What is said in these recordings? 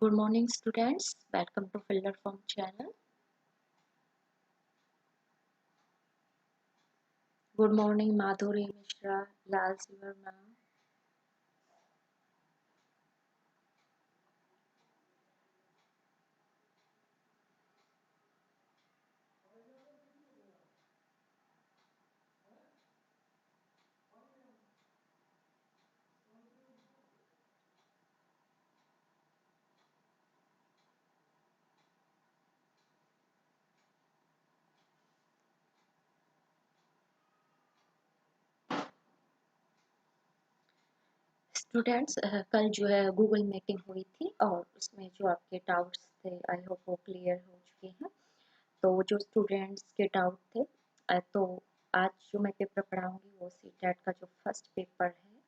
Good morning, students. Welcome to Filler Form channel. Good morning, Madhuri Mishra, Lal Verma. Students कल जो है Google meeting हुई थी और उसमें जो आपके डाउट्स थे आई होप वो क्लियर हो चुके हैं। तो जो स्टूडेंट्स के डाउट थे तो आज जो मैं पेपर पढ़ाऊंगी वो सीटेट का जो फर्स्ट पेपर है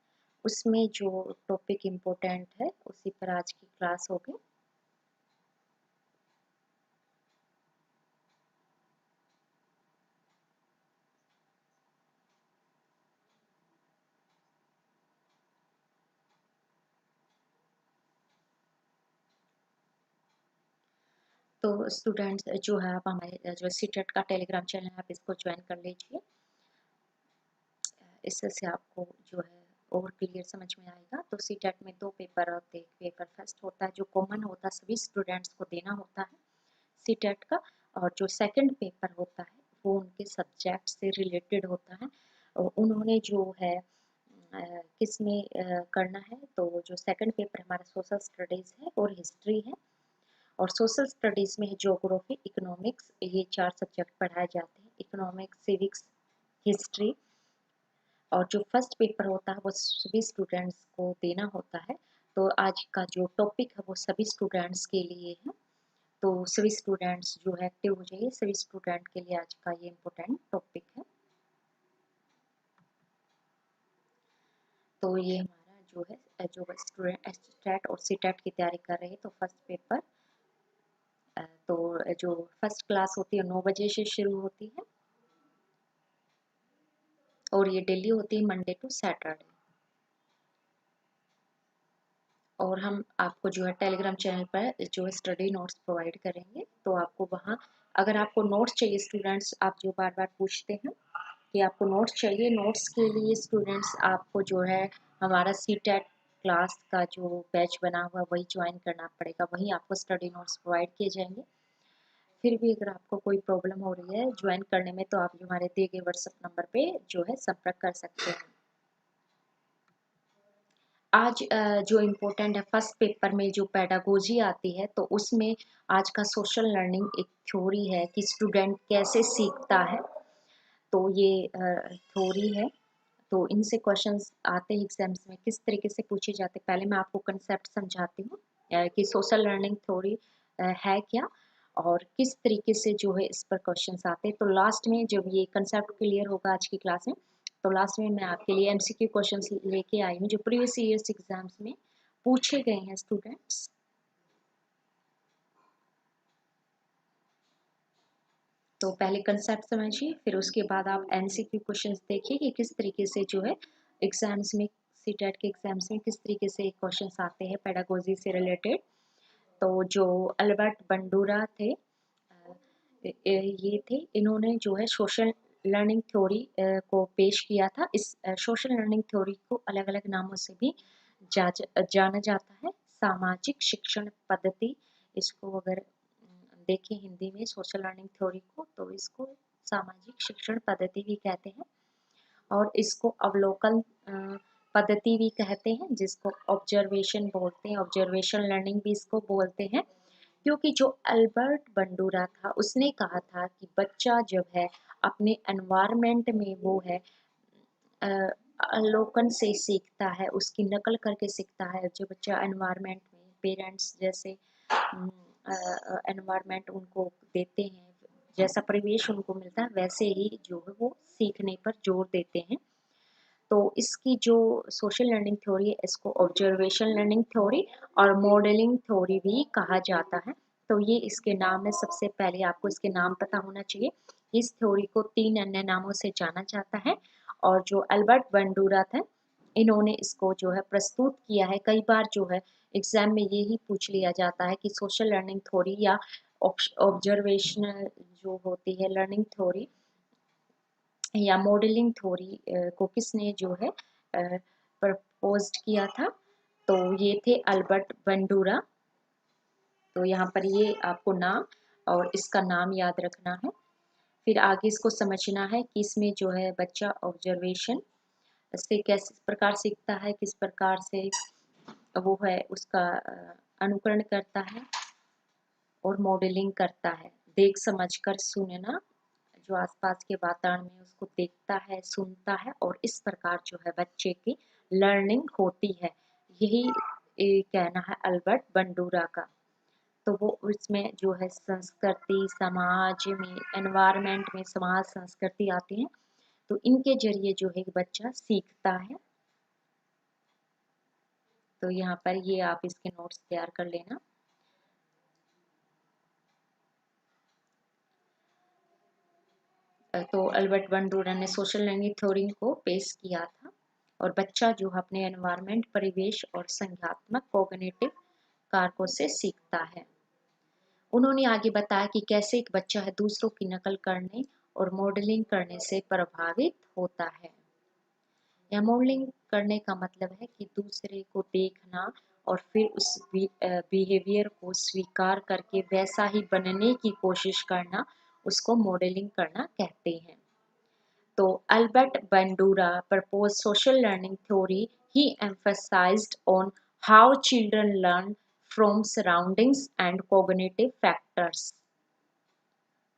उसमें जो टॉपिक इम्पोर्टेंट है उसी पर आज की क्लास होगी। तो स्टूडेंट्स जो है आप हमारे जो सीटेट का टेलीग्राम चैनल है आप इसको ज्वाइन कर लीजिए। इससे आपको जो है और क्लियर समझ में आएगा। तो सीटेट में दो पेपर होते हैं। पेपर फर्स्ट होता है जो कॉमन होता है सभी स्टूडेंट्स को देना होता है सीटेट का, और जो सेकंड पेपर होता है वो उनके सब्जेक्ट से रिलेटेड होता है। और उन्होंने जो है किस में करना है, तो जो सेकंड पेपर हमारा सोशल स्टडीज़ है और हिस्ट्री है। और सोशल स्टडीज़ में ज्योग्राफी, इकोनॉमिक्स, ये चार सब्जेक्ट पढ़ाए जाते हैं। Economics, civics, history. और जो फर्स्ट पेपर होता है वो सभी स्टूडेंट्स को देना होता है। तो आज का जो टॉपिक है वो सभी स्टूडेंट्स के लिए है। तो सभी स्टूडेंट्स जो है एक्टिव हो जाइए। सभी स्टूडेंट के लिए आज का ये इम्पोर्टेंट टॉपिक है। तो ये हमारा जो है जो स्टूडेंट स्टेट और सीटेट की तैयारी कर रहे हैं तो फर्स्ट पेपर तो जो फर्स्ट क्लास होती है 9 बजे से शुरू होती है और ये डेली होती है मंडे टू सैटरडे। और हम आपको जो है टेलीग्राम चैनल पर जो है स्टडी नोट्स प्रोवाइड करेंगे। तो आपको वहाँ अगर आपको नोट्स चाहिए स्टूडेंट्स, आप जो बार बार पूछते हैं कि आपको नोट्स चाहिए, नोट्स के लिए स्टूडेंट्स आपको जो है हमारा सीटेट क्लास का जो बैच बना हुआ वही ज्वाइन करना पड़ेगा। वहीं आपको स्टडी नोट्स प्रोवाइड किए जाएंगे। फिर भी अगर आपको कोई प्रॉब्लम हो रही है ज्वाइन करने में तो आप हमारे दिए गए व्हाट्सएप नंबर पे जो है संपर्क कर सकते हैं। आज जो इम्पोर्टेंट है फर्स्ट पेपर में जो पेडागोजी आती है तो उसमें आज का सोशल लर्निंग एक थ्योरी है कि स्टूडेंट कैसे सीखता है। तो ये थ्योरी है। तो इनसे क्वेश्चंस आते हैं एग्जाम्स में, किस तरीके से पूछे जाते हैं। पहले मैं आपको कंसेप्ट समझाती हूँ कि सोशल लर्निंग थ्योरी है क्या और किस तरीके से जो है इस पर क्वेश्चंस आते हैं। तो लास्ट में जब ये कंसेप्ट क्लियर होगा आज की क्लास में तो लास्ट में मैं आपके लिए एमसीक्यू क्वेश्चंस लेके आई हूँ जो प्रीवियस ईयर्स एग्जाम्स में पूछे गए हैं स्टूडेंट्स। तो पहले कंसेप्ट समझिए, फिर उसके बाद आप एमसीक्यू क्वेश्चंस देखिए कि किस तरीके से जो है एग्जाम्स में सीटेट के एग्जाम्स में किस तरीके से क्वेश्चंस आते हैं पेडागोजी से रिलेटेड। तो जो अल्बर्ट बंडूरा थे ये थे, इन्होंने जो है सोशल लर्निंग थ्योरी को पेश किया था। इस सोशल लर्निंग थ्योरी को अलग अलग नामों से भी जाना जाता है। सामाजिक शिक्षण पद्धति, इसको अगर देखें हिंदी में सोशल लर्निंग थ्योरी को तो इसको सामाजिक शिक्षण पद्धति भी कहते हैं। और इसको अवलोकन पद्धति भी कहते हैं, जिसको ऑब्जर्वेशन बोलते हैं। ऑब्जर्वेशन लर्निंग भी इसको बोलते हैं, क्योंकि जो अल्बर्ट बंडूरा था उसने कहा था कि बच्चा जब है अपने एनवायरनमेंट में वो है अवलोकन से सीखता है, उसकी नकल करके सीखता है। जो बच्चा एनवायरनमेंट में पेरेंट्स जैसे एनवायरनमेंट उनको देते हैं, जैसा परिवेश उनको मिलता है वैसे ही जो है वो सीखने पर जोर देते हैं। तो इसकी जो सोशल लर्निंग थ्योरी है इसको ऑब्जर्वेशन लर्निंग थ्योरी और मॉडलिंग थ्योरी भी कहा जाता है। तो ये इसके नाम है। सबसे पहले आपको इसके नाम पता होना चाहिए। इस थ्योरी को 3 अन्य नामों से जाना जाता है। और जो अल्बर्ट बंडूरा थे इन्होंने इसको जो है प्रस्तुत किया है। कई बार जो है एग्जाम में यही पूछ लिया जाता है कि सोशल लर्निंग थ्योरी या ऑब्जर्वेशनल जो होती है लर्निंग थ्योरी या मॉडलिंग थ्योरी को किसने जो है प्रपोज्ड किया था। तो ये थे अल्बर्ट बंडूरा। तो यहाँ पर ये आपको नाम और इसका नाम याद रखना है। फिर आगे इसको समझना है कि इसमें जो है बच्चा ऑब्जर्वेशन से किस प्रकार सीखता है, किस प्रकार से वो है उसका अनुकरण करता है और मॉडलिंग करता है। देख समझ कर सुनना, जो आसपास के वातावरण में उसको देखता है, सुनता है और इस प्रकार जो है बच्चे की लर्निंग होती है। यही कहना है अल्बर्ट बंडूरा का। तो वो इसमें जो है संस्कृति, समाज में, एनवायरनमेंट में समाज संस्कृति आती है, तो इनके जरिए जो है बच्चा सीखता है। तो यहाँ पर ये आप इसके नोट्स तैयार कर लेना। तो अल्बर्ट बंडूरा ने सोशल लर्निंग थ्योरी को पेश किया था और बच्चा जो अपने एनवायरनमेंट, परिवेश और संज्ञानात्मक कॉग्निटिव कारकों से सीखता है। उन्होंने आगे बताया कि कैसे एक बच्चा है दूसरों की नकल करने और मॉडलिंग करने से प्रभावित होता है। या मॉडलिंग करने का मतलब है कि दूसरे को देखना और फिर उस बिहेवियर को स्वीकार करके वैसा ही बनने की कोशिश करना, उसको मॉडलिंग करना कहते हैं। तो Albert Bandura proposed social learning theory. He emphasized on how children learn from surroundings and cognitive factors.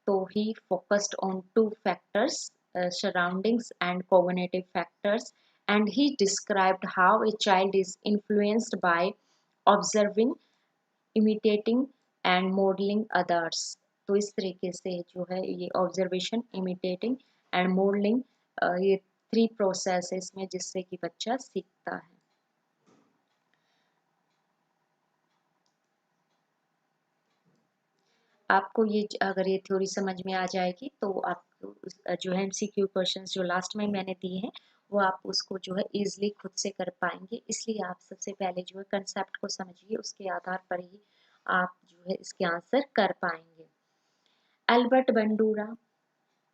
So he focused on two factors, surroundings and cognitive factors, and he described how a child is influenced by observing, imitating and modeling others. तो इस तरीके से जो है ये observation, imitating and modelling, ये 3 process है इसमें जिससे कि बच्चा सीखता है। आपको ये अगर ये थ्योरी समझ में आ जाएगी तो आपको जो है MCQ क्वेश्चंस जो लास्ट में मैंने दिए हैं वो आप उसको जो है इजीली खुद से कर पाएंगे। इसलिए आप सबसे पहले जो है कंसेप्ट को समझिए, उसके आधार पर ही आप जो है इसके आंसर कर पाएंगे। Albert Bandura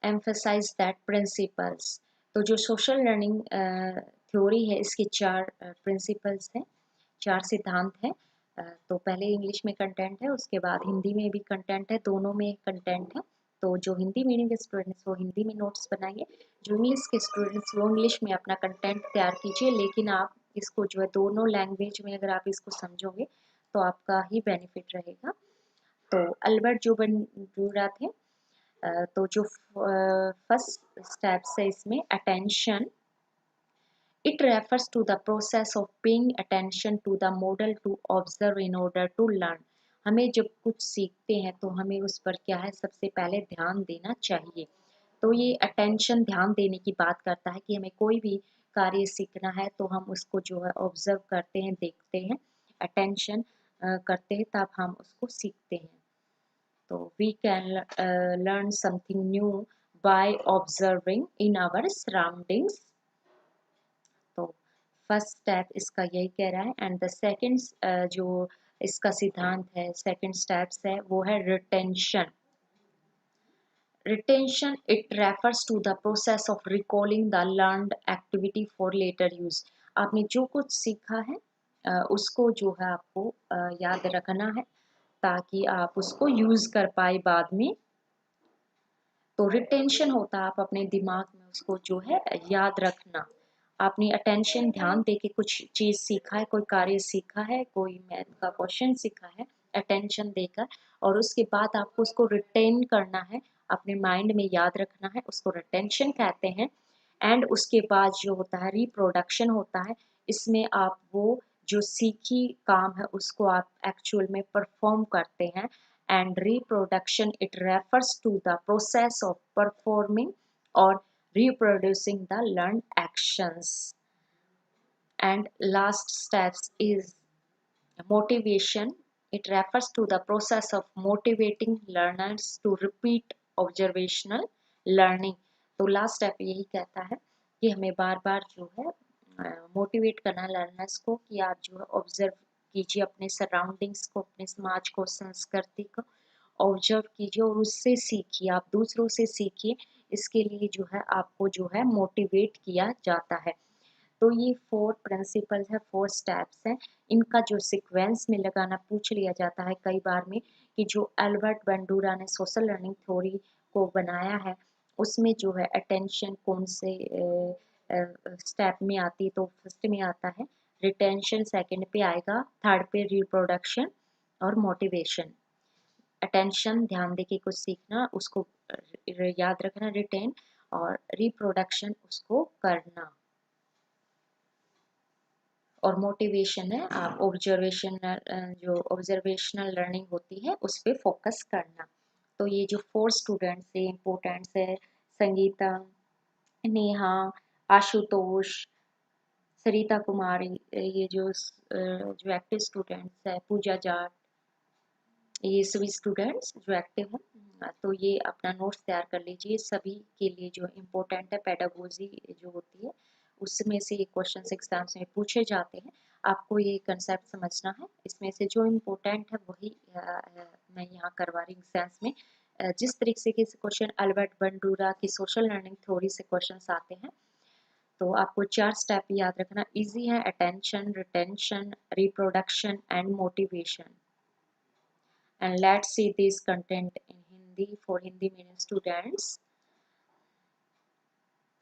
emphasize that principles। तो जो सोशल लर्निंग थ्योरी है इसके 4 प्रिंसिपल्स हैं, 4 सिद्धांत हैं। तो पहले इंग्लिश में कंटेंट है, उसके बाद हिंदी में भी कंटेंट है, दोनों में कंटेंट है। तो जो हिंदी मीडियम के स्टूडेंट्स वो हिंदी में नोट्स बनाएंगे, जो इंग्लिश के स्टूडेंट्स वो इंग्लिश में अपना कंटेंट तैयार कीजिए। लेकिन आप इसको जो है दोनों लैंग्वेज में अगर आप इसको समझोगे तो आपका ही बेनिफिट रहेगा। तो अल्बर्ट जो बंडूरा थे, तो जो फर्स्ट स्टेप्स है इसमें attention, it refers to the process of paying attention to the model to observe in order to learn. हमें जब कुछ सीखते हैं तो हमें उस पर क्या है सबसे पहले ध्यान देना चाहिए। तो ये अटेंशन ध्यान देने की बात करता है कि हमें कोई भी कार्य सीखना है तो हम उसको जो है ऑब्जर्व करते हैं, देखते हैं, अटेंशन करते हैं, तब हम उसको सीखते हैं। So we can learn something new by observing in our surroundings. तो फर्स्ट स्टेप इसका यही कह रहा है। एंड द सेकंड जो इसका सिद्धांत है, सेकंड स्टेप्स है वो है retention. Retention it refers to the process of recalling the learned activity for later use. आपने जो कुछ सीखा है उसको जो है आपको याद रखना है ताकि आप उसको यूज कर पाए बाद में। तो रिटेंशन होता है आप अपने दिमाग में उसको जो है याद रखना। आपने अटेंशन ध्यान दे के कुछ चीज सीखा है, कोई कार्य सीखा है, कोई मैथ का क्वेश्चन सीखा है अटेंशन देकर, और उसके बाद आपको उसको रिटेन करना है, अपने माइंड में याद रखना है, उसको रिटेंशन कहते हैं। एंड उसके बाद जो होता है रिप्रोडक्शन होता है। इसमें आप वो जो सीखी काम है उसको आप एक्चुअल में परफॉर्म करते हैं। And reproduction it refers to the process of performing or reproducing the learned actions. And last steps is motivation. It refers to the process of motivating learners to repeat observational learning. तो last step यही कहता है कि हमें बार बार जो है motivate करना learners को कि आप जो है ऑब्जर्व कीजिए अपने सराउंडिंग्स को, अपने समाज को, संस्कृति को ऑब्जर्व कीजिए और उससे सीखिए, आप दूसरों से सीखिए। इसके लिए जो है आपको जो है मोटिवेट किया जाता है। तो ये 4 प्रिंसिपल्स है, 4 स्टेप्स हैं। इनका जो सीक्वेंस में लगाना पूछ लिया जाता है कई बार में कि जो अल्बर्ट बंडूरा ने सोशल लर्निंग थ्योरी को बनाया है उसमें जो है अटेंशन कौन से स्टेप में आती है, तो फर्स्ट में आता है रिटेंशन, सेकंड पे आएगा, थर्ड पे रिप्रोडक्शन और मोटिवेशन। अटेंशन ध्यान दे के कुछ सीखना, उसको याद रखना, रिटेन, और रिप्रोडक्शन उसको करना, और मोटिवेशन है आप ऑब्जर्वेशनल जो ऑब्जर्वेशनल लर्निंग होती है उस पर फोकस करना। तो ये जो 4 स्टूडेंट्स है इम्पोर्टेंट्स है, संगीता, नेहा, आशुतोष, सरिता कुमारी, ये जो एक्टिव स्टूडेंट्स है, पूजा जाट, ये सभी स्टूडेंट्स जो एक्टिव हैं। तो ये अपना नोट्स तैयार कर लीजिए, सभी के लिए जो इम्पोर्टेंट है पेडागोजी जो होती है उसमें से ये क्वेश्चंस एग्जाम्स में पूछे जाते हैं। आपको ये कंसेप्ट समझना है, इसमें से जो इम्पोर्टेंट है वही मैं यहाँ करवा रही हूँ एग्जाम्स में। जिस तरीके के क्वेश्चन अल्बर्ट बंडूरा की सोशल लर्निंग थ्योरी से क्वेश्चंस आते हैं, तो आपको 4 स्टेप याद रखना इजी है, attention, retention, reproduction and motivation. And let's see this content in Hindi for Hindi medium students.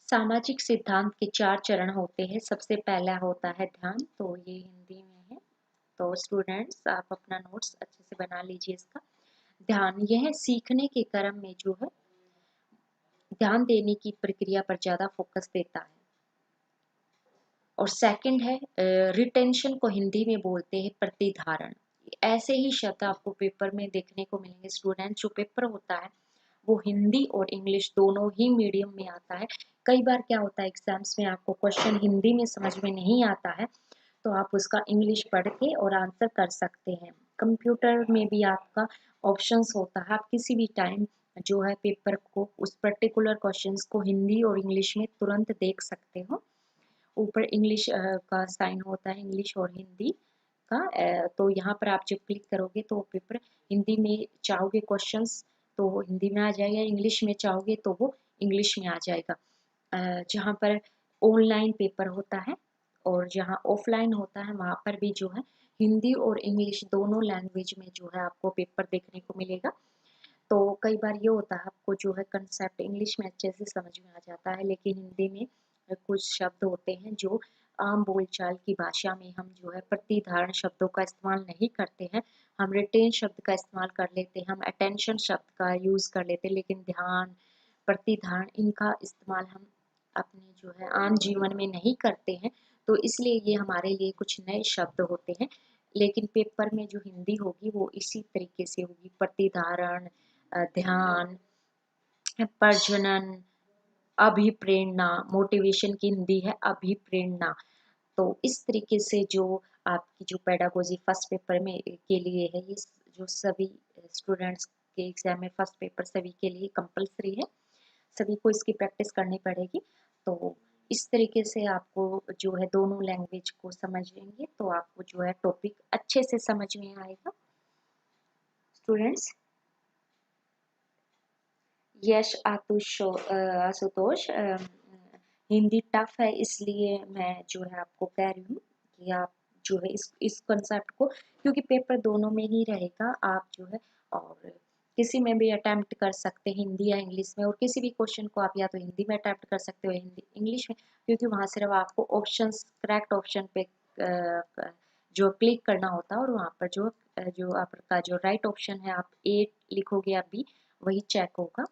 सामाजिक सिद्धांत के 4 चरण होते हैं। सबसे पहला होता है ध्यान, तो ये हिंदी में है, तो स्टूडेंट्स आप अपना नोट्स अच्छे से बना लीजिए इसका। ध्यान यह सीखने के क्रम में जो है ध्यान देने की प्रक्रिया पर ज़्यादा फोकस देता है। और सेकंड है रिटेंशन को हिंदी में बोलते हैं प्रतिधारण। ऐसे ही शब्द आपको पेपर में देखने को मिलेंगे स्टूडेंट। जो पेपर होता है वो हिंदी और इंग्लिश दोनों ही मीडियम में आता है। कई बार क्या होता है एग्जाम्स में आपको क्वेश्चन हिंदी में समझ में नहीं आता है तो आप उसका इंग्लिश पढ़ के और आंसर कर सकते हैं। कंप्यूटर में भी आपका ऑप्शंस होता है, आप किसी भी टाइम जो है पेपर को उस पर्टिकुलर क्वेश्चंस को हिंदी और इंग्लिश में तुरंत देख सकते हो। ऊपर इंग्लिश का साइन होता है, इंग्लिश और हिंदी का। तो यहाँ पर आप जब क्लिक करोगे तो पेपर हिंदी में चाहोगे क्वेश्चंस तो वो हिंदी में आ जाएगा, इंग्लिश में चाहोगे तो वो इंग्लिश में आ जाएगा। जहाँ पर ऑनलाइन पेपर होता है और जहाँ ऑफलाइन होता है वहाँ पर भी जो है हिंदी और इंग्लिश दोनों लैंग्वेज में जो है आपको पेपर देखने को मिलेगा। तो कई बार ये होता है आपको जो है कंसेप्ट इंग्लिश में अच्छे से समझ में आ जाता है, लेकिन हिंदी में कुछ शब्द होते हैं जो आम बोलचाल की भाषा में हम जो है प्रतिधारण शब्दों का इस्तेमाल नहीं करते हैं। हम रिटेन शब्द का इस्तेमाल कर लेते हैं, हम अटेंशन शब्द का यूज कर लेते हैं, लेकिन ध्यान, प्रतिधारण इनका इस्तेमाल हम अपने जो है आम जीवन में नहीं करते हैं। तो इसलिए ये हमारे लिए कुछ नए शब्द होते हैं। लेकिन पेपर में जो हिंदी होगी वो इसी तरीके से होगी, प्रतिधारण, ध्यान, प्रजनन, अभिप्रेरणा, मोटिवेशन की हिंदी है अभिप्रेरणा। तो इस तरीके से जो आपकी जो पेडागोजी फर्स्ट पेपर में के लिए है, ये जो सभी स्टूडेंट्स के एग्जाम में फर्स्ट पेपर सभी के लिए कंपलसरी है, सभी को इसकी प्रैक्टिस करनी पड़ेगी। तो इस तरीके से आपको जो है दोनों लैंग्वेज को समझेंगे तो आपको जो है टॉपिक अच्छे से समझ में आएगा। स्टूडेंट्स, यश आशुतोष, हिंदी टफ है इसलिए मैं जो है आपको कह रही हूँ कि आप जो है इस कंसेप्ट को, क्योंकि पेपर दोनों में ही रहेगा, आप जो है और किसी में भी अटेम्प्ट कर सकते हैं हिंदी या इंग्लिश में, और किसी भी क्वेश्चन को आप या तो हिंदी में अटेम्प्ट कर सकते हो हिंदी इंग्लिश में, क्योंकि वहाँ सिर्फ आपको ऑप्शंस करेक्ट ऑप्शन पे जो क्लिक करना होता है और वहाँ पर जो आपका जो राइट ऑप्शन है आप ए लिखोगे या बी वही चेक होगा।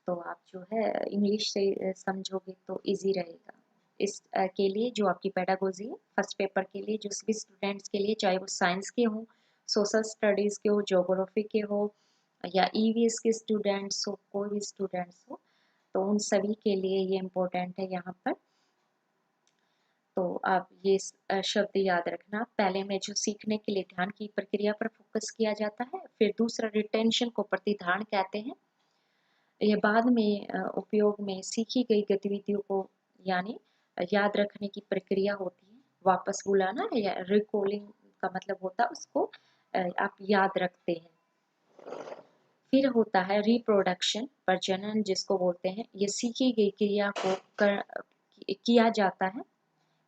तो आप जो है इंग्लिश से समझोगे तो इजी रहेगा। इस के लिए जो आपकी पेडागोजी है फर्स्ट पेपर के लिए जो सभी स्टूडेंट्स के लिए, चाहे वो साइंस के हो, सोशल स्टडीज़ के हो, ज्योग्राफी के हो या ईवीएस के स्टूडेंट्स हो, कोई भी स्टूडेंट्स हो, तो उन सभी के लिए ये इम्पोर्टेंट है यहाँ पर। तो आप ये शब्द याद रखना, पहले में जो सीखने के लिए ध्यान की प्रक्रिया पर फोकस किया जाता है, फिर दूसरा रिटेंशन को प्रतिधारण कहते हैं, यह बाद में उपयोग में सीखी गई गतिविधियों को यानी याद रखने की प्रक्रिया होती है, वापस बुलाना या रिकॉलिंग का मतलब होता है उसको आप याद रखते हैं। फिर होता है रिप्रोडक्शन, प्रजनन जिसको बोलते हैं। ये सीखी गई क्रिया को किया जाता है।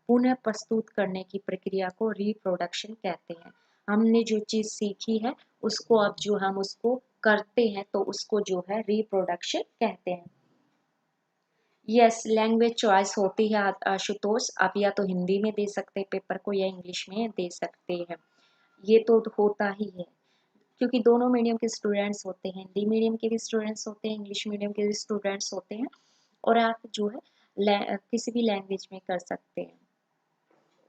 पुनः प्रस्तुत करने की प्रक्रिया को रिप्रोडक्शन कहते हैं। हमने जो चीज सीखी है उसको अब जो हम उसको करते हैं तो उसको जो है रिप्रोडक्शन कहते हैं। यस, लैंग्वेज चॉइस होती है आशुतोष। आप या तो हिंदी में दे सकते हैं पेपर को या इंग्लिश में दे सकते हैं। ये तो होता ही है क्योंकि दोनों मीडियम के स्टूडेंट्स होते हैं, हिंदी मीडियम के भी स्टूडेंट्स होते हैं, इंग्लिश मीडियम के भी स्टूडेंट्स होते हैं। और आप जो है किसी भी लैंग्वेज में कर सकते हैं।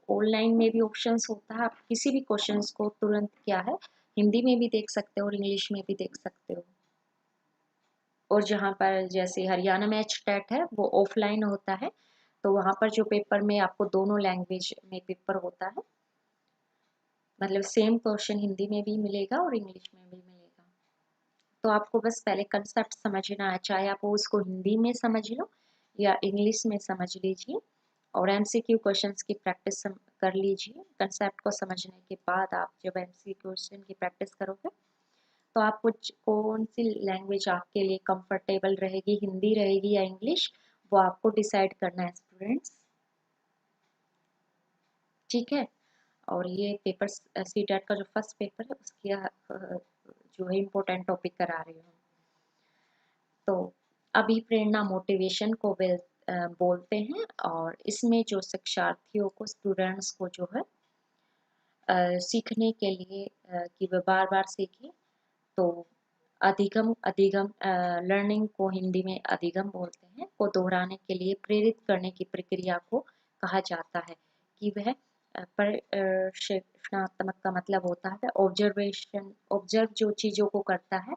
ऑनलाइन में भी ऑप्शंस होता है, आप किसी भी क्वेश्चंस को तुरंत क्या है हिंदी में भी देख सकते हो और इंग्लिश में भी देख सकते हो। और जहाँ पर जैसे हरियाणा में एचटेट है वो ऑफलाइन होता है, तो वहाँ पर जो पेपर में आपको दोनों लैंग्वेज में पेपर होता है, मतलब सेम क्वेश्चन हिंदी में भी मिलेगा और इंग्लिश में भी मिलेगा। तो आपको बस पहले कंसेप्ट समझना है, चाहे आप उसको हिंदी में समझ लो या इंग्लिश में समझ लीजिए, और एमसीक्यू क्वेश्चंस की प्रैक्टिस कर लीजिए। कंसेप्ट को समझने के बाद आप जब एमसीक्यू क्वेश्चन की प्रैक्टिस करोगे तो आपको कौन सी लैंग्वेज आपके लिए कंफर्टेबल रहेगी, हिंदी रहेगी या इंग्लिश, वो आपको डिसाइड करना है स्टूडेंट्स। ठीक है। और ये पेपर सीटेट का जो फर्स्ट पेपर है उसकी जो है इम्पोर्टेंट टॉपिक करा रही हूँ। तो अभिप्रेरणा मोटिवेशन को बोलते हैं, और इसमें जो शिक्षार्थियों को, स्टूडेंट्स को जो है सीखने के लिए कि वे बार बार सीखें, तो अधिगम अधिगम लर्निंग को हिंदी में अधिगम बोलते हैं, को दोहराने के लिए प्रेरित करने की प्रक्रिया को कहा जाता है। कि वह प्रशिक्षणात्मक का मतलब होता है ऑब्जर्वेशन, ऑब्जर्व जो चीज़ों को करता है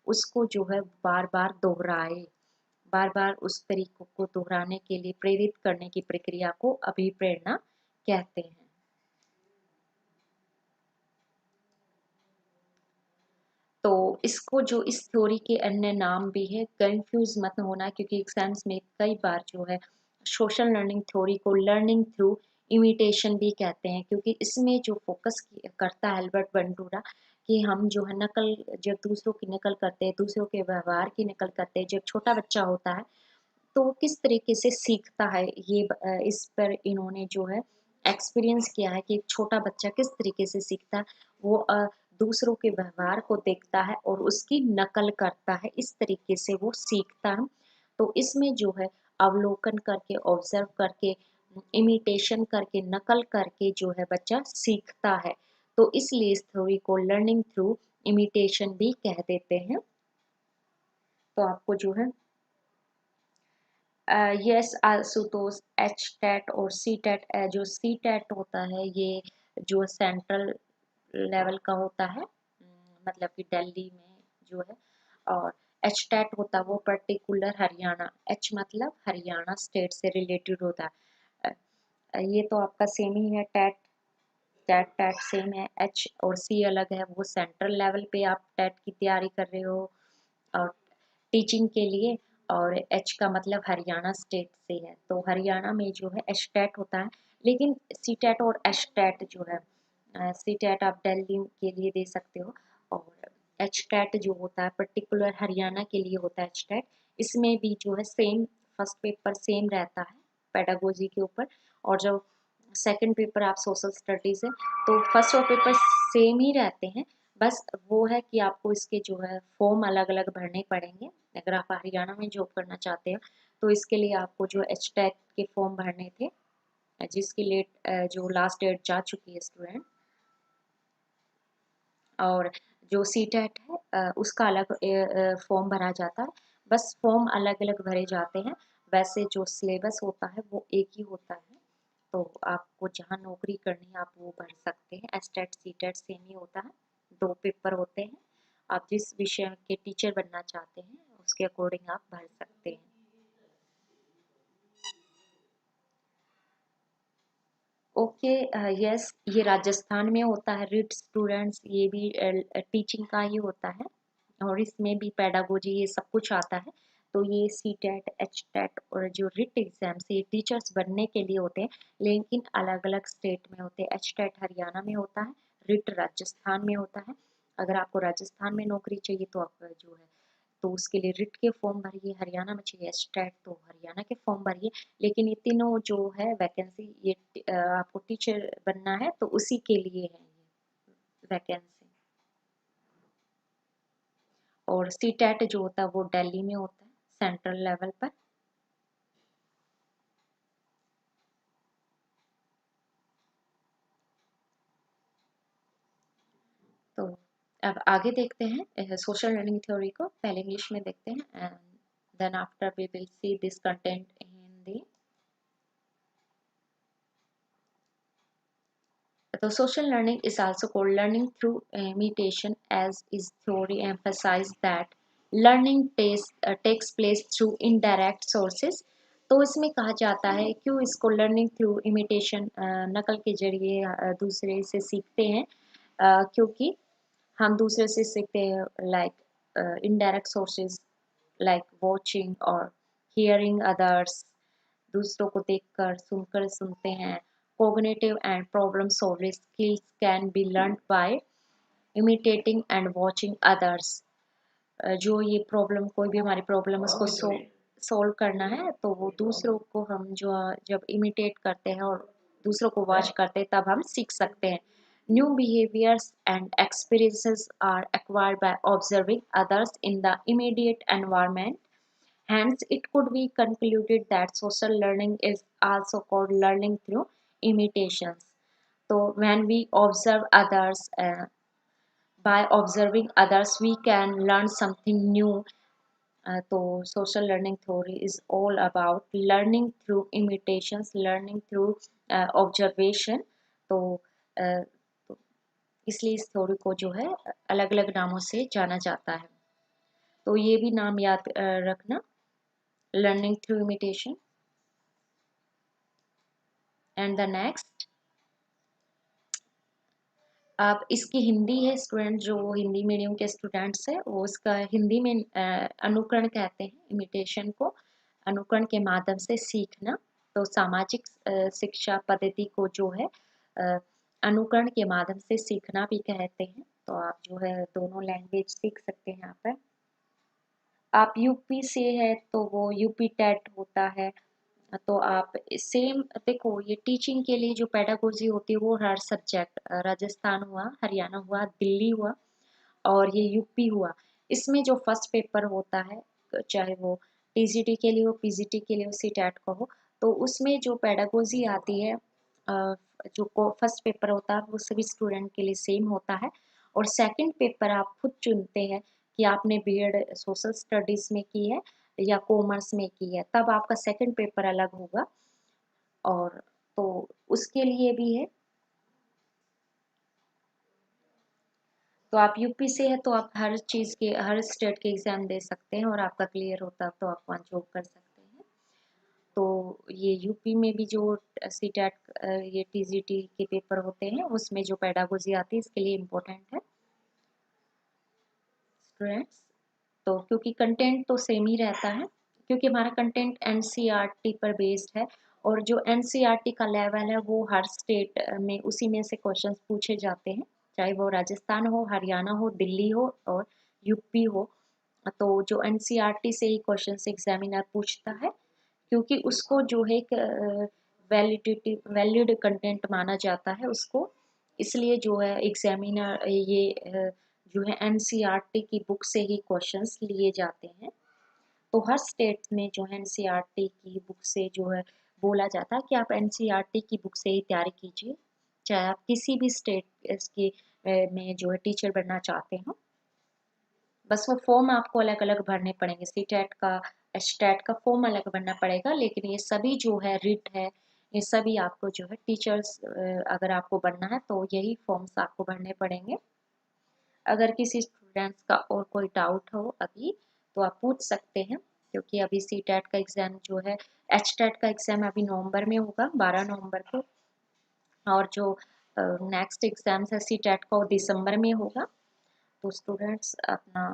उसको जो है बार बार दोहराए, बार बार उस तरीकों को दोहराने के लिए प्रेरित करने की प्रक्रिया को अभिप्रेरणा कहते हैं। तो इसको जो इस थ्योरी के अन्य नाम भी है, कंफ्यूज मत होना, क्योंकि एग्जाम्स में कई बार जो है सोशल लर्निंग थ्योरी को लर्निंग थ्रू इमिटेशन भी कहते हैं, क्योंकि इसमें जो फोकस करता है एल्बर्ट बंडूरा कि हम जो है नकल, जब दूसरों की नकल करते हैं, दूसरों के व्यवहार की नकल करते हैं, जब छोटा बच्चा होता है तो वो किस तरीके से सीखता है, ये इस पर इन्होंने जो है एक्सपीरियंस किया है कि एक छोटा बच्चा किस तरीके से सीखता है। वो दूसरों के व्यवहार को देखता है और उसकी नकल करता है, इस तरीके से वो सीखता है। तो इसमें जो है अवलोकन करके, ऑब्जर्व करके, इमिटेशन करके, नकल करके जो है बच्चा सीखता है। तो इसलिए इस थ्योरी को लर्निंग थ्रू इमिटेशन भी कह देते हैं। तो आपको जो है यस आशुतोष, एच टेट और सी टेट, जो सी टेट होता है ये जो सेंट्रल लेवल का होता है, मतलब कि दिल्ली में जो है। और एच टेट होता है वो पर्टिकुलर हरियाणा, एच मतलब हरियाणा स्टेट से रिलेटेड होता है। ये तो आपका सेम ही है, टेट टेट टेट सेम है, एच और सी अलग है, वो सेंट्रल लेवल पे आप टेट की तैयारी कर रहे हो और टीचिंग के लिए। और एच का मतलब हरियाणा स्टेट से है, तो हरियाणा में जो है एच टेट होता है। लेकिन सी टेट और एच टेट जो है, सी टेट आप दिल्ली के लिए दे सकते हो, और एच टेट जो होता है पर्टिकुलर हरियाणा के लिए होता है एच टेट। इसमें भी जो है सेम फर्स्ट पेपर सेम रहता है पेडागोजी के ऊपर, और जब सेकंड पेपर आप सोशल स्टडीज है तो फर्स्ट और पेपर सेम ही रहते हैं। बस वो है कि आपको इसके जो है फॉर्म अलग अलग भरने पड़ेंगे। अगर आप हरियाणा में जॉब करना चाहते हो तो इसके लिए आपको जो एच टेट के फॉर्म भरने थे, जिसकी लेट जो लास्ट डेट जा चुकी है स्टूडेंट। और जो सी टेट है उसका अलग फॉर्म भरा जाता है। बस फॉर्म अलग अलग भरे जाते हैं, वैसे जो सिलेबस होता है वो एक ही होता है। तो आपको जहाँ नौकरी करनी है आप वो भर सकते हैं। S TET C TET same ही होता है, दो पेपर होते हैं। आप जिस विषय के टीचर बनना चाहते हैं उसके अकॉर्डिंग आप भर सकते हैं। ओके, यस, ये राजस्थान में होता है रिट स्टूडेंट्स, ये भी टीचिंग का ही होता है, और इसमें भी पेडागोजी ये सब कुछ आता है। तो ये सी टेट, एच टेट और जो रिट एग्जाम्स ये टीचर्स बनने के लिए होते हैं, लेकिन अलग अलग स्टेट में होते हैं। एच टेट हरियाणा में होता है, रिट राजस्थान में होता है। अगर आपको राजस्थान में नौकरी चाहिए तो आप जो है तो उसके लिए रिट के फॉर्म भरिए, हरियाणा में चाहिए एच टेट तो हरियाणा के फॉर्म भरिए। लेकिन ये तीनों जो है वैकेंसी ये आपको टीचर बनना है तो उसी के लिए है ये वैकेंसी। और सी टेट जो होता है वो दिल्ली में होता है सेंट्रल लेवल पर। तो अब आगे देखते हैं सोशल लर्निंग थ्योरी को, पहले इंग्लिश में देखते हैं and then after we will see this content in Hindi. तो social learning is also called learning through imitation, as is theory emphasize that learning takes place through indirect sources। तो इसमें कहा जाता है क्यों इसको लर्निंग थ्रू इमिटेशन नकल के जरिए दूसरे से सीखते हैं, क्योंकि हम दूसरे से सीखते हैं like indirect sources like watching और हियरिंग अदर्स, दूसरों को देखकर सुनकर सुनते हैं। cognitive and problem solving skills can be learned by imitating and watching others। जो ये प्रॉब्लम कोई भी हमारी प्रॉब्लम उसको सोल्व करना है तो वो दूसरों को हम जो जब इमिटेट करते हैं और दूसरों को वॉच करते हैं तब हम सीख सकते हैं। New behaviours and experiences are acquired by observing others in the immediate environment. Hence, it could be concluded that social learning is also called learning through imitations। So, when we observe others, by observing others, we can learn something new। तो social learning theory is all about learning through imitations, learning through observation। तो तो इसलिए इस theory को जो है अलग अलग नामों से जाना जाता है। तो ये भी नाम याद रखना, learning through imitation। And the next आप इसकी हिंदी है, स्टूडेंट जो हिंदी मीडियम के स्टूडेंट्स है वो उसका हिंदी में अनुकरण कहते हैं इमिटेशन को, अनुकरण के माध्यम से सीखना। तो सामाजिक शिक्षा पद्धति को जो है अनुकरण के माध्यम से सीखना भी कहते हैं। तो आप जो है दोनों लैंग्वेज सीख सकते हैं यहाँ पर। आप यूपी से है तो वो यूपी टेट होता है। तो आप सेम देखो ये टीचिंग के लिए जो पेडागोजी होती है वो हर सब्जेक्ट, राजस्थान हुआ, हरियाणा हुआ, दिल्ली हुआ और ये यूपी हुआ, इसमें जो फर्स्ट पेपर होता है चाहे वो टीजीटी के लिए हो, पीजीटी के लिए हो, सीटेट का हो, तो उसमें जो पेडागोजी आती है जो फर्स्ट पेपर होता है वो सभी स्टूडेंट के लिए सेम होता है। और सेकंड पेपर आप खुद चुनते हैं कि आपने बीएड सोशल स्टडीज में की है या कॉमर्स में की है, तब आपका सेकंड पेपर अलग होगा। और तो उसके लिए भी है। तो आप यूपी से है तो आप हर चीज़ के हर स्टेट के एग्ज़ाम दे सकते हैं और आपका क्लियर होता है तो आप वहाँ जॉब कर सकते हैं। तो ये यूपी में भी जो सीटेट ये टीजीटी के पेपर होते हैं उसमें जो पेडागोजी आती है इसके लिए इम्पोर्टेंट है स्टूडेंट्स। तो क्योंकि कंटेंट तो सेम ही रहता है, क्योंकि हमारा कंटेंट एनसीईआरटी पर बेस्ड है और जो एनसीईआरटी का लेवल है वो हर स्टेट में उसी में से क्वेश्चंस पूछे जाते हैं, चाहे वो राजस्थान हो, हरियाणा हो, दिल्ली हो और यूपी हो। तो जो एनसीईआरटी से ही क्वेश्चंस एग्जामिनर पूछता है, क्योंकि उसको जो है एक वैलिड कंटेंट माना जाता है उसको, इसलिए जो है एग्जामिनर ये जो है एनसीईआरटी की बुक से ही क्वेश्चंस लिए जाते हैं। तो हर स्टेट में जो है एनसीईआरटी की बुक से जो है बोला जाता है कि आप एनसीईआरटी की बुक से ही तैयारी कीजिए, चाहे आप किसी भी स्टेट इसके में जो है टीचर बनना चाहते हो। बस वो फॉर्म आपको अलग अलग भरने पड़ेंगे, सी टेट का एच टेट का फॉर्म अलग भरना पड़ेगा, लेकिन ये सभी जो है रिट है ये सभी आपको जो है टीचर्स अगर आपको बनना है तो यही फॉर्म्स आपको भरने पड़ेंगे। अगर किसी स्टूडेंट्स का और कोई डाउट हो अभी तो आप पूछ सकते हैं, क्योंकि अभी सी टेट का एग्ज़ाम जो है, एच टेट का एग्ज़ाम अभी नवंबर में होगा 12 नवंबर को, और जो नेक्स्ट एग्ज़ाम्स है सी टेट का वो दिसंबर में होगा। तो स्टूडेंट्स अपना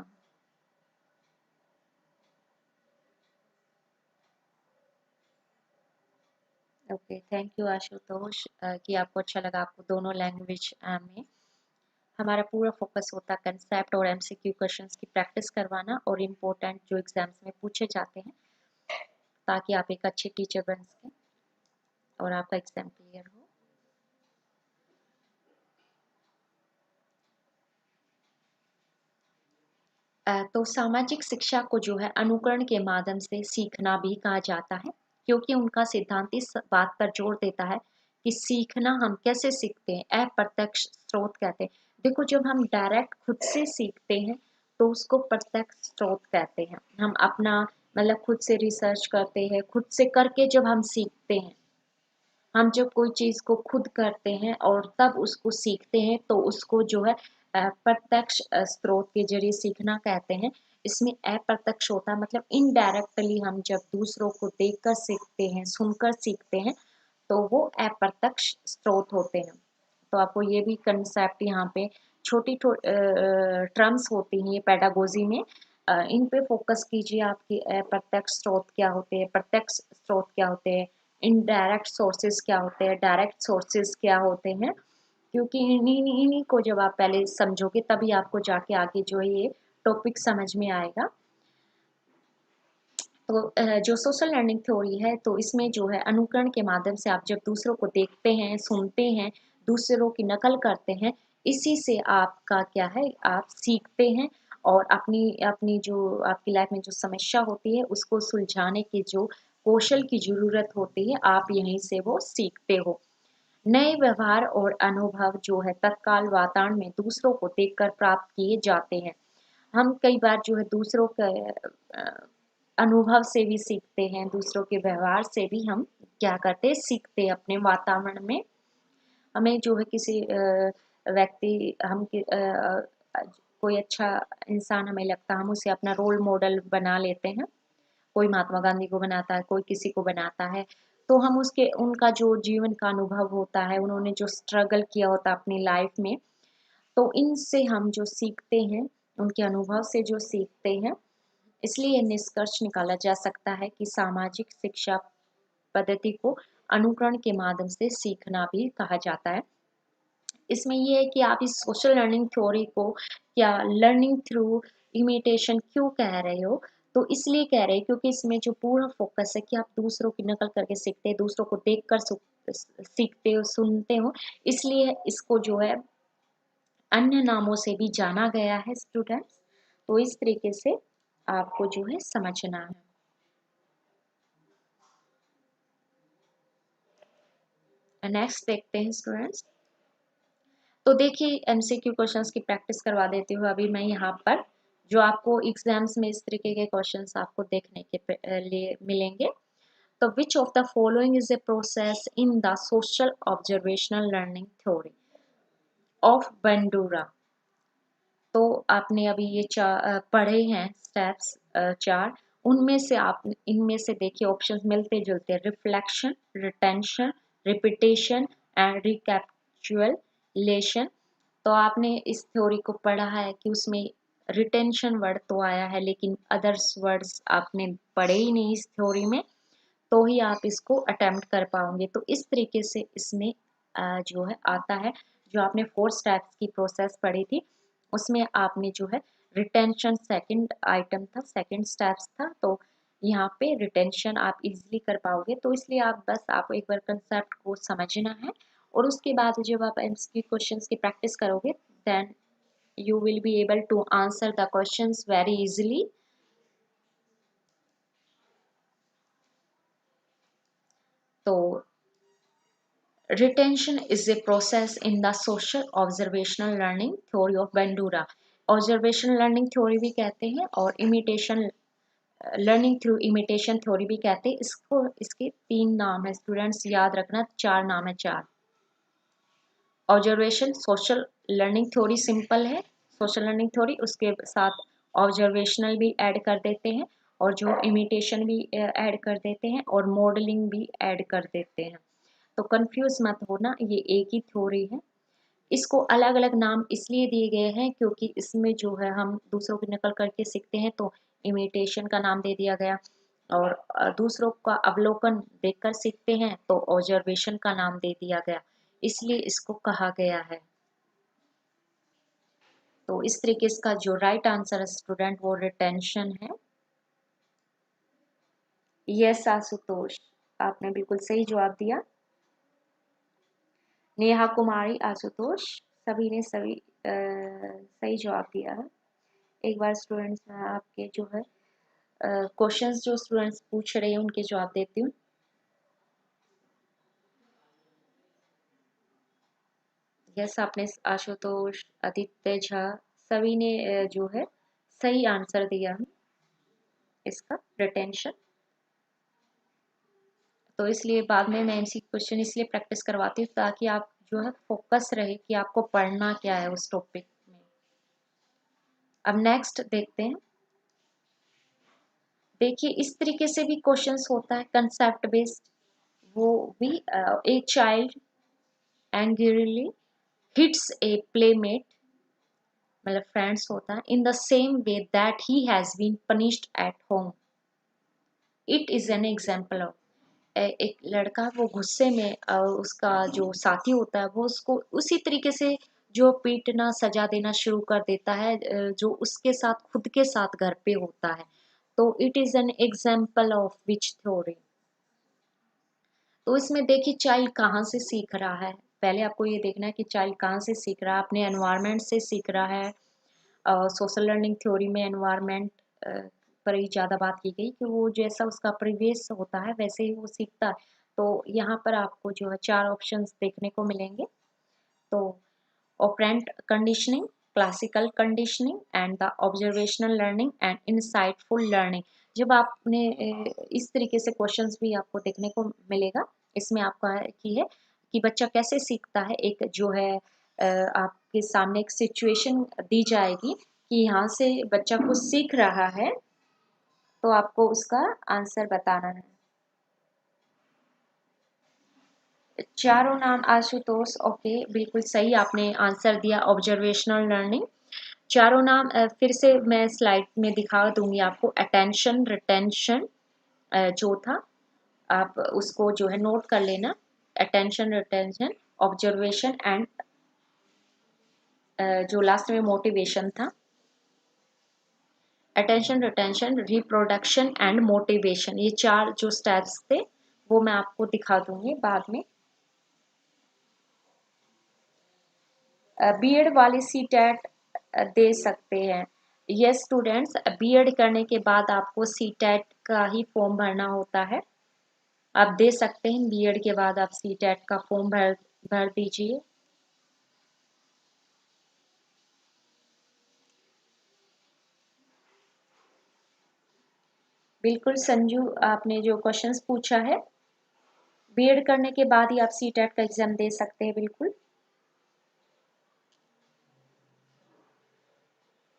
ओके, थैंक यू आशुतोष कि आपको अच्छा लगा। आपको दोनों लैंग्वेज में हमारा पूरा फोकस होता है कंसेप्ट और एमसीक्यू क्वेश्चंस की प्रैक्टिस करवाना और इम्पोर्टेंट जो एग्जाम्स में पूछे जाते हैं, ताकि आप एक अच्छे टीचर बन सकें और आपका एग्जाम क्लियर हो। तो सामाजिक शिक्षा को जो है अनुकरण के माध्यम से सीखना भी कहा जाता है, क्योंकि उनका सिद्धांत इस बात पर जोर देता है कि सीखना हम कैसे सीखते हैं, अप्रत्यक्ष स्रोत कहते हैं। देखो, जब हम डायरेक्ट खुद से सीखते हैं तो उसको प्रत्यक्ष स्रोत कहते हैं। हम अपना मतलब खुद से रिसर्च करते हैं, खुद से करके जब हम सीखते हैं, हम जब कोई चीज को खुद करते हैं और तब उसको सीखते हैं तो उसको जो है प्रत्यक्ष स्रोत के जरिए सीखना कहते हैं। इसमें अप्रत्यक्ष होता है मतलब इनडायरेक्टली हम जब दूसरों को देखकर सीखते हैं, सुनकर सीखते हैं, तो वो अप्रत्यक्ष स्रोत होते हैं। तो आपको ये भी कंसेप्ट यहाँ पे छोटी टर्म्स होती हैं ये पेडागोजी में, इन पे फोकस कीजिए। आपकी अप्रत्यक्ष स्रोत क्या होते हैं, प्रत्यक्ष स्रोत क्या होते हैं, इनडायरेक्ट सोर्सेज क्या होते हैं, डायरेक्ट सोर्सेज क्या होते हैं, क्योंकि इन्हीं इन्हीं को जब आप पहले समझोगे तभी आपको जाके आगे जो है ये टॉपिक समझ में आएगा। तो जो सोशल लर्निंग थ्योरी है, तो इसमें जो है अनुकरण के माध्यम से आप जब दूसरों को देखते हैं, सुनते हैं, दूसरों की नकल करते हैं, इसी से आपका क्या है, आप सीखते हैं और अपनी अपनी जो आपकी लाइफ में जो समस्या होती है उसको सुलझाने की जो कौशल की जरूरत होती है, आप यहीं से वो सीखते हो। नए व्यवहार और अनुभव जो है तत्काल वातावरण में दूसरों को देखकर प्राप्त किए जाते हैं। हम कई बार जो है दूसरों के अनुभव से भी सीखते हैं, दूसरों के व्यवहार से भी हम क्या करते हैं, सीखते हैं। अपने वातावरण में हमें जो है किसी व्यक्ति कोई अच्छा इंसान हमें लगता है, हम उसे अपना रोल मॉडल बना लेते हैं। कोई महात्मा गांधी को बनाता है, कोई किसी को बनाता है, तो हम उसके उनका जो जीवन का अनुभव होता है, उन्होंने जो स्ट्रगल किया होता है अपनी लाइफ में, तो इनसे हम जो सीखते हैं, उनके अनुभव से जो सीखते हैं, इसलिए निष्कर्ष निकाला जा सकता है कि सामाजिक शिक्षा पद्धति को अनुकरण के माध्यम से सीखना भी कहा जाता है। इसमें यह है कि आप इस सोशल लर्निंग थ्योरी को क्या लर्निंग थ्रू इमिटेशन क्यों कह रहे हो, तो इसलिए कह रहे हैं क्योंकि इसमें जो पूरा फोकस है कि आप दूसरों की नकल करके सीखते हैं, दूसरों को देखकर सीखते हो, सुनते हो, इसलिए इसको जो है अन्य नामों से भी जाना गया है स्टूडेंट्स। तो इस तरीके से आपको जो है समझना है। नेक्स्ट देखते हैं स्टूडेंट्स। तो देखिए, एमसीक्यू क्वेश्चंस की प्रैक्टिस करवा देती हूँ अभी मैं यहाँ पर, जो आपको एग्जाम्स में इस तरीके के क्वेश्चंस आपको देखने के लिए मिलेंगे। तो which of the following is a process in the social observational learning theory of Bandura. तो आपने अभी ये पढ़े हैं स्टेप्स चार, उनमें से आप इनमें से देखिए ऑप्शंस मिलते जुलते, रिफ्लेक्शन, रिटेंशन, रिपीटेशन एंड रिकैप्चुलेशन। तो आपने इस थ्योरी को पढ़ा है कि उसमें रिटेंशन वर्ड तो आया है, लेकिन अदर्स वर्ड्स आपने पढ़े ही नहीं इस थ्योरी में, तो ही आप इसको अटेम्प्ट कर पाओगे। तो इस तरीके से इसमें जो है आता है। जो आपने 4 स्टेप्स की प्रोसेस पढ़ी थी, उसमें आपने जो है रिटेंशन सेकंड आइटम था, सेकंड स्टेप्स था, तो यहाँ पे रिटेंशन आप इजीली कर पाओगे। तो इसलिए आप बस आपको एक बार कंसेप्ट को समझना है, और उसके बाद जब आप एमसीक्यू क्वेश्चंस की प्रैक्टिस करोगे, then you will be able to answer the questions very easily. तो retention is a process in the social observational learning theory of Bandura. Observational learning theory भी कहते हैं और imitation learning through imitation theory भी कहते हैं। इसको इसके 3 नाम है स्टूडेंट्स, याद रखना, 4 नाम है, 4। Observation social learning theory simple है, सोशल लर्निंग थ्योरी, उसके साथ ऑब्जर्वेशनल भी ऐड कर देते हैं, और जो इमिटेशन भी ऐड कर देते हैं, और मॉडलिंग भी ऐड कर देते हैं। तो कंफ्यूज मत होना, ये एक ही थ्योरी है। इसको अलग अलग नाम इसलिए दिए गए हैं क्योंकि इसमें जो है हम दूसरों की नकल करके सीखते हैं, तो इमिटेशन का नाम दे दिया गया, और दूसरों का अवलोकन देखकर सीखते हैं, तो ऑब्जर्वेशन का नाम दे दिया गया, इसलिए इसको कहा गया है। तो इस तरीके इसका जो राइट आंसर है स्टूडेंट वो रिटेंशन है। यस आशुतोष, आपने बिल्कुल सही जवाब दिया। नेहा कुमारी, आशुतोष, सभी ने सही जवाब दिया है। एक बार स्टूडेंट्स आपके जो है क्वेश्चंस जो स्टूडेंट्स पूछ रहे हैं उनके जवाब देती हूँ। यस, आपने आशुतोष, आदित्य झा, सभी ने जो है सही आंसर दिया है इसका, रिटेंशन। तो इसलिए बाद में मैं एमसी क्वेश्चन इसलिए प्रैक्टिस करवाती हूँ ताकि आप जो है फोकस रहे कि आपको पढ़ना क्या है उस टॉपिक में। अब नेक्स्ट देखते हैं। देखिए इस तरीके से भी क्वेश्चंस होता है कंसेप्ट बेस्ड। वो भी a child angrily hits a playmate, मतलब फ्रेंड्स होता है, in the same way that he has been punished at home. It is an example of, एक लड़का वो गुस्से में उसका जो साथी होता है वो उसको उसी तरीके से जो पीटना सजा देना शुरू कर देता है जो उसके साथ खुद के साथ घर पे होता है। तो it is an example of which theory. तो इसमें देखिए चाइल्ड कहाँ से सीख रहा है, पहले आपको ये देखना है कि चाइल्ड कहाँ से सीख रहा है, अपने एनवायरनमेंट से सीख रहा है। सोशल लर्निंग थ्योरी में एनवायरनमेंट पर ही ज़्यादा बात की गई कि वो जैसा उसका परिवेश होता है वैसे ही वो सीखता है। तो यहाँ पर आपको जो है 4 ऑप्शंस देखने को मिलेंगे। तो operant conditioning, classical conditioning and the observational learning and insightful learning. जब आपने इस तरीके से क्वेश्चंस भी आपको देखने को मिलेगा, इसमें आपका की है कि बच्चा कैसे सीखता है। एक जो है आपके सामने एक सिचुएशन दी जाएगी कि यहाँ से बच्चा कुछ सीख रहा है, तो आपको उसका आंसर बताना है। चारों नाम आशुतोष, ओके बिल्कुल सही आपने आंसर दिया, ऑब्जर्वेशनल लर्निंग। चारों नाम फिर से मैं स्लाइड में दिखा दूंगी आपको। अटेंशन, रिटेंशन जो था, आप उसको जो है नोट कर लेना। अटेंशन, रिटेंशन, ऑब्जर्वेशन एंड जो लास्ट में मोटिवेशन था। Attention, retention, reproduction and motivation, ये 4 जो स्टेप्स थे वो मैं आपको दिखा दूंगी बाद में। बीएड वाले सीटेट दे सकते हैं। यस स्टूडेंट्स, बीएड करने के बाद आपको सीटेट का ही फॉर्म भरना होता है। आप दे सकते हैं, बीएड के बाद आप सीटेट का फॉर्म भर दीजिए। बिल्कुल संजू, आपने जो क्वेश्चंस पूछा है, बीएड करने के बाद ही आप सीटेट का एग्जाम दे सकते हैं, बिल्कुल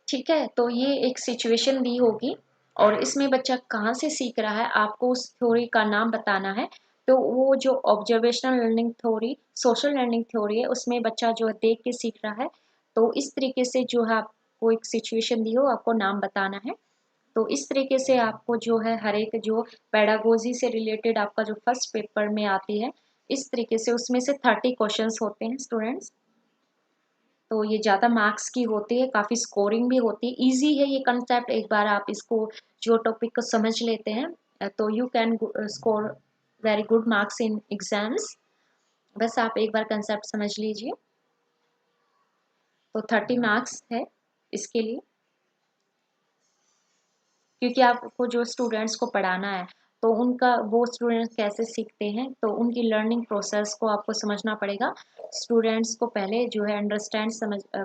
ठीक है। तो ये एक सिचुएशन दी होगी और इसमें बच्चा कहाँ से सीख रहा है, आपको उस थ्योरी का नाम बताना है। तो वो जो observational learning theory, social learning theory है, उसमें बच्चा जो है देख के सीख रहा है। तो इस तरीके से जो है आपको एक सिचुएशन दी हो, आपको नाम बताना है। तो इस तरीके से आपको जो है हर एक जो पेडागोजी से रिलेटेड आपका जो फर्स्ट पेपर में आती है, इस तरीके से उसमें से 30 क्वेश्चंस होते हैं स्टूडेंट्स। तो ये ज़्यादा मार्क्स की होती है, काफ़ी स्कोरिंग भी होती है, इजी है ये कंसेप्ट। एक बार आप इसको जो टॉपिक को समझ लेते हैं तो you can score very good marks in exams. बस आप एक बार कंसेप्ट समझ लीजिए। तो 30 मार्क्स है इसके लिए, क्योंकि आपको जो स्टूडेंट्स को पढ़ाना है तो उनका वो स्टूडेंट्स कैसे सीखते हैं, तो उनकी लर्निंग प्रोसेस को आपको समझना पड़ेगा। स्टूडेंट्स को पहले जो है अंडरस्टैंड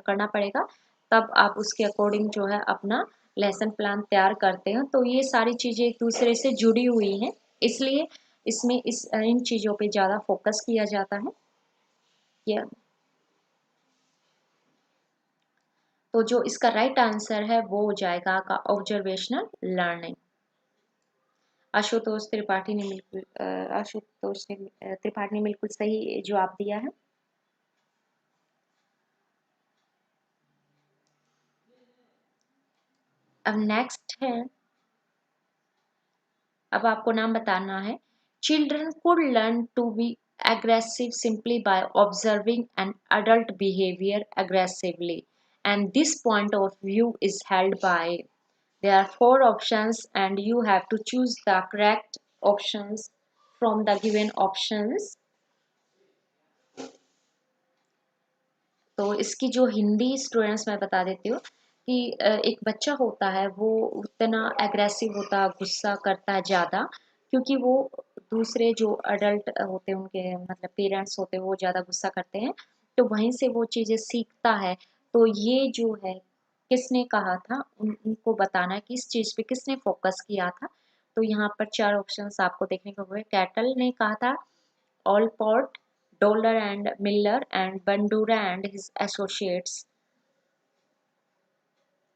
करना पड़ेगा, तब आप उसके अकॉर्डिंग जो है अपना लेसन प्लान तैयार करते हैं। तो ये सारी चीज़ें एक दूसरे से जुड़ी हुई हैं, इसलिए इसमें इन चीज़ों पे ज़्यादा फोकस किया जाता है। या तो जो इसका राइट आंसर है वो हो जाएगा का ऑब्जर्वेशनल लर्निंग। आशुतोष त्रिपाठी ने बिल्कुल त्रिपाठी ने बिल्कुल सही जवाब दिया है। अब नेक्स्ट है अब आपको नाम बताना है। Children could learn to be aggressive simply by observing an adult behavior aggressively, and this point of view is held by. There are four options and you have to choose the correct options from the given options. तो इसकी जो Hindi students मैं बता देती हूँ कि एक बच्चा होता है वो उतना एग्रेसिव होता, गुस्सा करता है ज़्यादा, क्योंकि वो दूसरे जो अडल्ट होते हैं उनके मतलब पेरेंट्स होते हैं वो ज़्यादा गुस्सा करते हैं, तो वहीं से वो चीज़ें सीखता है। तो ये जो है किसने कहा था, उनको बताना है कि इस चीज़ पे किसने फोकस किया था। तो यहाँ पर चार ऑप्शंस आपको देखने को हुए। कैटल ने कहा था, Allport, Dollar and Miller, and Bandura and his associates.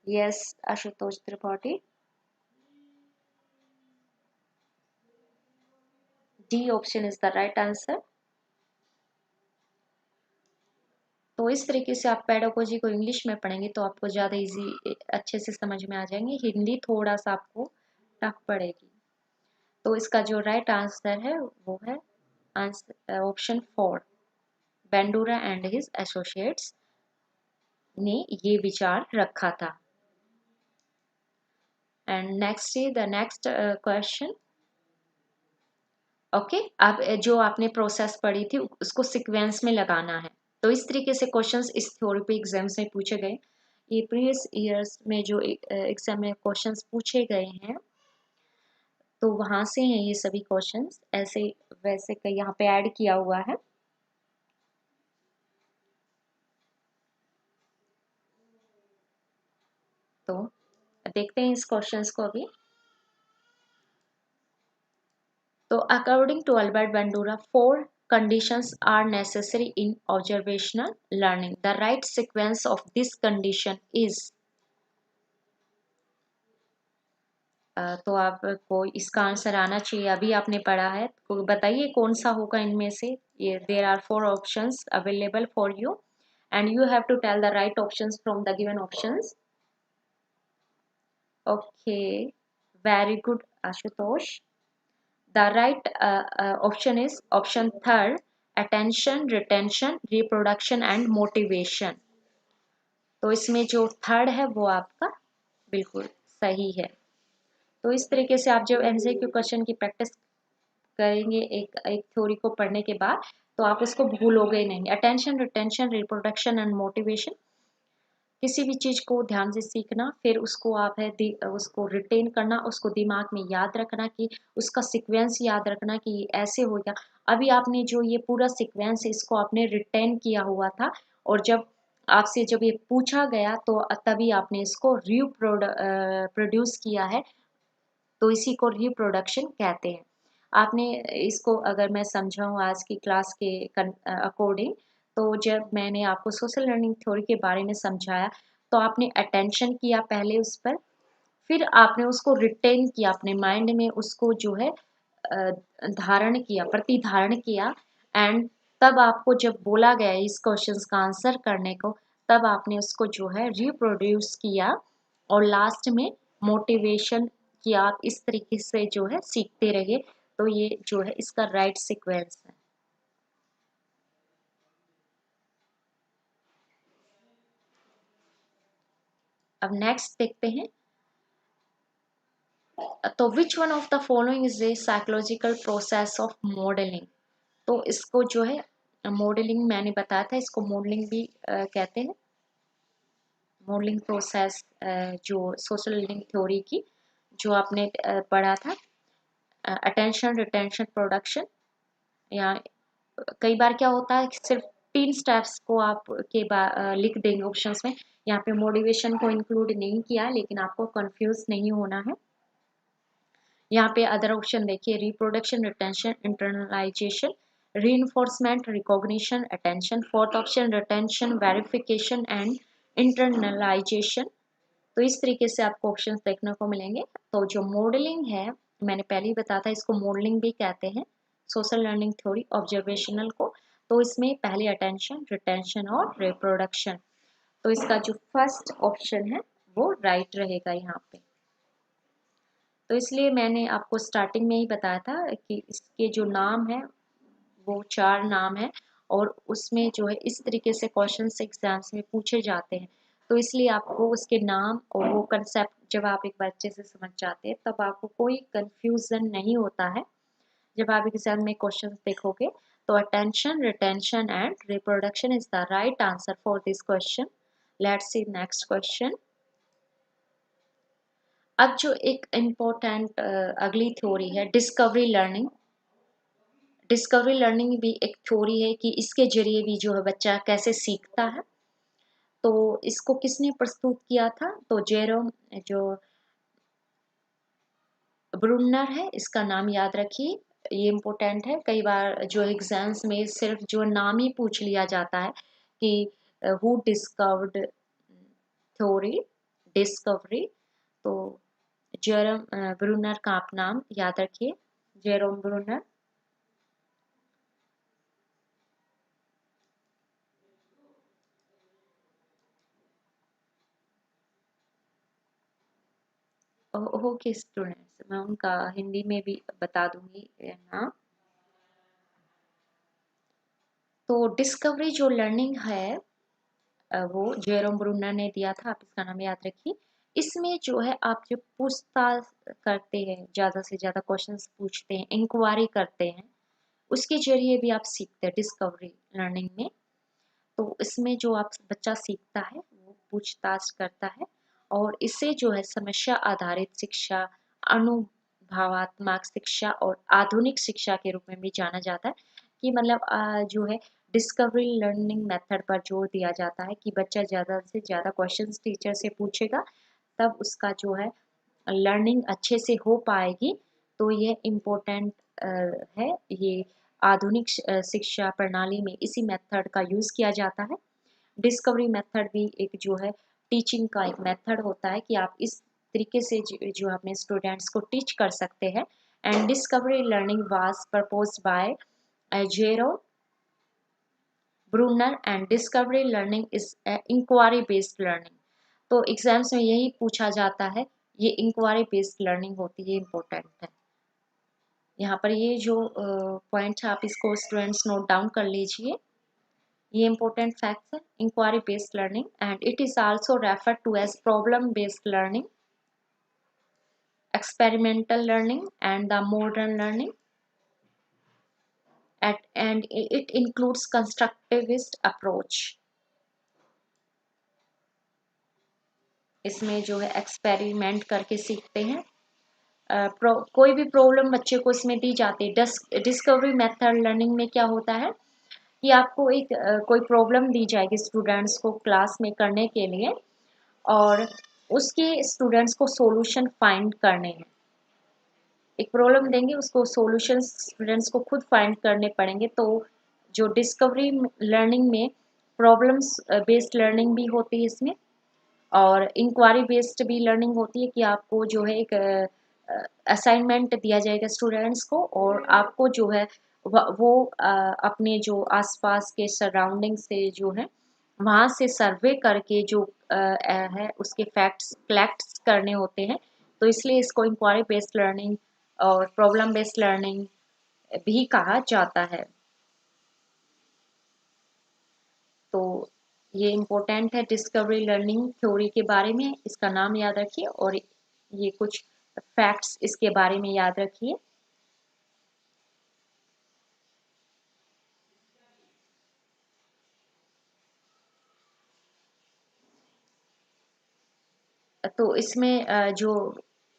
Yes, Ashutosh Tripathi. D option is the right answer. तो इस तरीके से आप पेडागोजी को इंग्लिश में पढ़ेंगे तो आपको ज़्यादा इजी अच्छे से समझ में आ जाएंगे। हिंदी थोड़ा सा आपको टफ पड़ेगी। तो इसका जो राइट आंसर है वो है answer option 4, Bandura and his associates ने ये विचार रखा था। And next is the next question. Okay, अब जो आपने प्रोसेस पढ़ी थी उसको सीक्वेंस में लगाना है। तो इस तरीके से क्वेश्चंस इस थ्योरी पे एग्जाम्स में पूछे गए। ये प्रीवियस ईयर्स में जो एग्जाम में क्वेश्चंस पूछे गए हैं तो वहां से हैं ये सभी क्वेश्चंस, ऐसे वैसे कई यहाँ पे ऐड किया हुआ है। तो देखते हैं इस क्वेश्चंस को अभी। तो according to Albert Bandura, 4 conditions are necessary in observational learning. The right sequence of this condition is. तो आपको इसका आंसर आना चाहिए, अभी आपने पढ़ा है तो बताइए कौन सा होगा इनमें से। ये there are 4 options available for you and you have to tell the right options from the given options. Okay, very good Ashutosh. The right option is option 3, attention, retention, reproduction and motivation. तो इसमें जो third है वो आपका बिल्कुल सही है। तो इस तरीके से आप जब एमसीक्यू क्वेश्चन की प्रैक्टिस करेंगे एक एक थ्योरी को पढ़ने के बाद तो आप उसको भूलोगे नहीं। Attention, retention, reproduction and motivation, किसी भी चीज को ध्यान से सीखना, फिर उसको आप है उसको रिटेन करना, उसको दिमाग में याद रखना कि उसका सीक्वेंस याद रखना कि ऐसे हो गया। अभी आपने जो ये पूरा सीक्वेंस है इसको आपने रिटेन किया हुआ था और जब आपसे जब ये पूछा गया तो तभी आपने इसको प्रोड्यूस किया है, तो इसी को रिप्रोडक्शन कहते हैं। आपने इसको अगर मैं समझाऊँ आज की क्लास के अकॉर्डिंग, तो जब मैंने आपको सोशल लर्निंग थ्योरी के बारे में समझाया तो आपने अटेंशन किया पहले उस पर, फिर आपने उसको रिटेन किया अपने माइंड में, उसको जो है धारण किया, प्रतिधारण किया, एंड तब आपको जब बोला गया इस क्वेश्चन का आंसर करने को तब आपने उसको जो है रिप्रोड्यूस किया और लास्ट में मोटिवेशन कि आप इस तरीके से जो है सीखते रहिए। तो ये जो है इसका राइट सीक्वेंस है। अब नेक्स्ट देखते हैं। तो which one of the following is a psychological process of modelling. तो इसको जो है मॉडलिंग मैंने बताया था, इसको मॉडलिंग भी कहते हैं। मॉडलिंग प्रोसेस जो सोशल लर्निंग थ्योरी की जो आपने पढ़ा था, अटेंशन, रिटेंशन, प्रोडक्शन, या कई बार क्या होता है सिर्फ 3 स्टेप्स को आप लिख देंगे ऑप्शंस में, यहाँ पे मोटिवेशन को इंक्लूड नहीं किया, लेकिन आपको कंफ्यूज नहीं होना है। यहाँ पे अदर ऑप्शन देखिए, reproduction, retention, internalisation, reinforcement, recognition, attention. Fourth option retention, verification and internalisation. तो इस तरीके से आपको ऑप्शंस देखने को मिलेंगे। तो जो मॉडलिंग है मैंने पहले ही बताया था, इसको मॉडलिंग भी कहते हैं सोशल लर्निंग थ्योरी ऑब्जर्वेशनल को। तो इसमें पहले अटेंशन, रिटेंशन और रिप्रोडक्शन। तो इसका जो फर्स्ट ऑप्शन है वो राइट रहेगा यहाँ पे। तो इसलिए मैंने आपको स्टार्टिंग में ही बताया था कि इसके जो नाम है वो 4 नाम है और उसमें जो है इस तरीके से क्वेश्चंस एग्जाम्स में पूछे जाते हैं। तो इसलिए आपको उसके नाम और वो कंसेप्ट जब आप एक बार अच्छे से समझ जाते हैं तब आपको कोई कंफ्यूजन नहीं होता है। जब आप एग्जाम में क्वेश्चंस देखोगे तो attention, retention and reproduction is the right answer for this question. Let's see next question. अब जो एक इम्पोर्टेंट अगली थ्योरी है डिस्कवरी लर्निंग। डिस्कवरी लर्निंग भी एक थ्योरी है कि इसके जरिए भी जो है बच्चा कैसे सीखता है। तो इसको किसने प्रस्तुत किया था? तो जेरोम जो ब्रुनर है, इसका नाम याद रखिए, ये इम्पोर्टेंट है। कई बार जो एग्जाम्स में सिर्फ जो नाम ही पूछ लिया जाता है कि हु डिस्कवर्ड थ्योरी डिस्कवरी। तो जेरोम ब्रुनर का आप नाम याद रखिए, जेरोम ब्रुनर। ओके स्टूडेंट्स, मैं उनका हिंदी में भी बता दूंगी नाम। तो डिस्कवरी जो लर्निंग है वो जेरोम ब्रूनर ने दिया था, आप इसका नाम याद रखिए। इसमें जो है आप जो पूछताछ करते हैं, ज़्यादा से ज़्यादा क्वेश्चंस पूछते हैं, इंक्वायरी करते हैं, उसके जरिए भी आप सीखते हैं डिस्कवरी लर्निंग में। तो इसमें जो आप बच्चा सीखता है वो पूछताछ करता है और इसे जो है समस्या आधारित शिक्षा, अनुभवात्मक शिक्षा और आधुनिक शिक्षा के रूप में भी जाना जाता है। कि मतलब जो है डिस्कवरी लर्निंग मेथड पर जोर दिया जाता है कि बच्चा ज़्यादा से ज़्यादा क्वेश्चंस टीचर से पूछेगा तब उसका जो है लर्निंग अच्छे से हो पाएगी। तो ये इम्पोर्टेंट है। ये आधुनिक शिक्षा प्रणाली में इसी मेथड का यूज़ किया जाता है। डिस्कवरी मेथड भी एक जो है टीचिंग का एक मेथड होता है कि आप इस तरीके से जो अपने स्टूडेंट्स को टीच कर सकते हैं। And discovery learning was proposed by Jerome Bruner and discovery learning is inquiry based learning. तो एग्जाम्स में यही पूछा जाता है, ये इंक्वायरी बेस्ड लर्निंग होती है, इम्पोर्टेंट है। यहाँ पर ये जो पॉइंट है आप इसको स्टूडेंट्स नोट डाउन कर लीजिए, ये इंपॉर्टेंट फैक्ट्स है। Inquiry based learning and it is also referred to as problem based learning, experimental learning and the modern learning and it includes constructivist approach। इसमें जो है एक्सपेरिमेंट करके सीखते हैं। कोई भी प्रॉब्लम बच्चे को इसमें दी जाती है। डिस्कवरी मेथड लर्निंग में क्या होता है कि आपको एक कोई प्रॉब्लम दी जाएगी स्टूडेंट्स को क्लास में करने के लिए और उसके स्टूडेंट्स को सॉल्यूशन फाइंड करने हैं। एक प्रॉब्लम देंगे, उसको सॉल्यूशन स्टूडेंट्स को खुद फाइंड करने पड़ेंगे। तो जो डिस्कवरी लर्निंग में प्रॉब्लम्स बेस्ड लर्निंग भी होती है इसमें और इंक्वायरी बेस्ड भी लर्निंग होती है कि आपको जो है एक असाइनमेंट दिया जाएगा स्टूडेंट्स को और आपको जो है वो अपने जो आसपास के सराउंडिंग से जो है वहाँ से सर्वे करके जो है उसके फैक्ट्स कलेक्ट करने होते हैं। तो इसलिए इसको इंक्वायरी बेस्ड लर्निंग और प्रॉब्लम बेस्ड लर्निंग भी कहा जाता है। तो ये इम्पोर्टेंट है डिस्कवरी लर्निंग थ्योरी के बारे में, इसका नाम याद रखिए और ये कुछ फैक्ट्स इसके बारे में याद रखिए। तो इसमें जो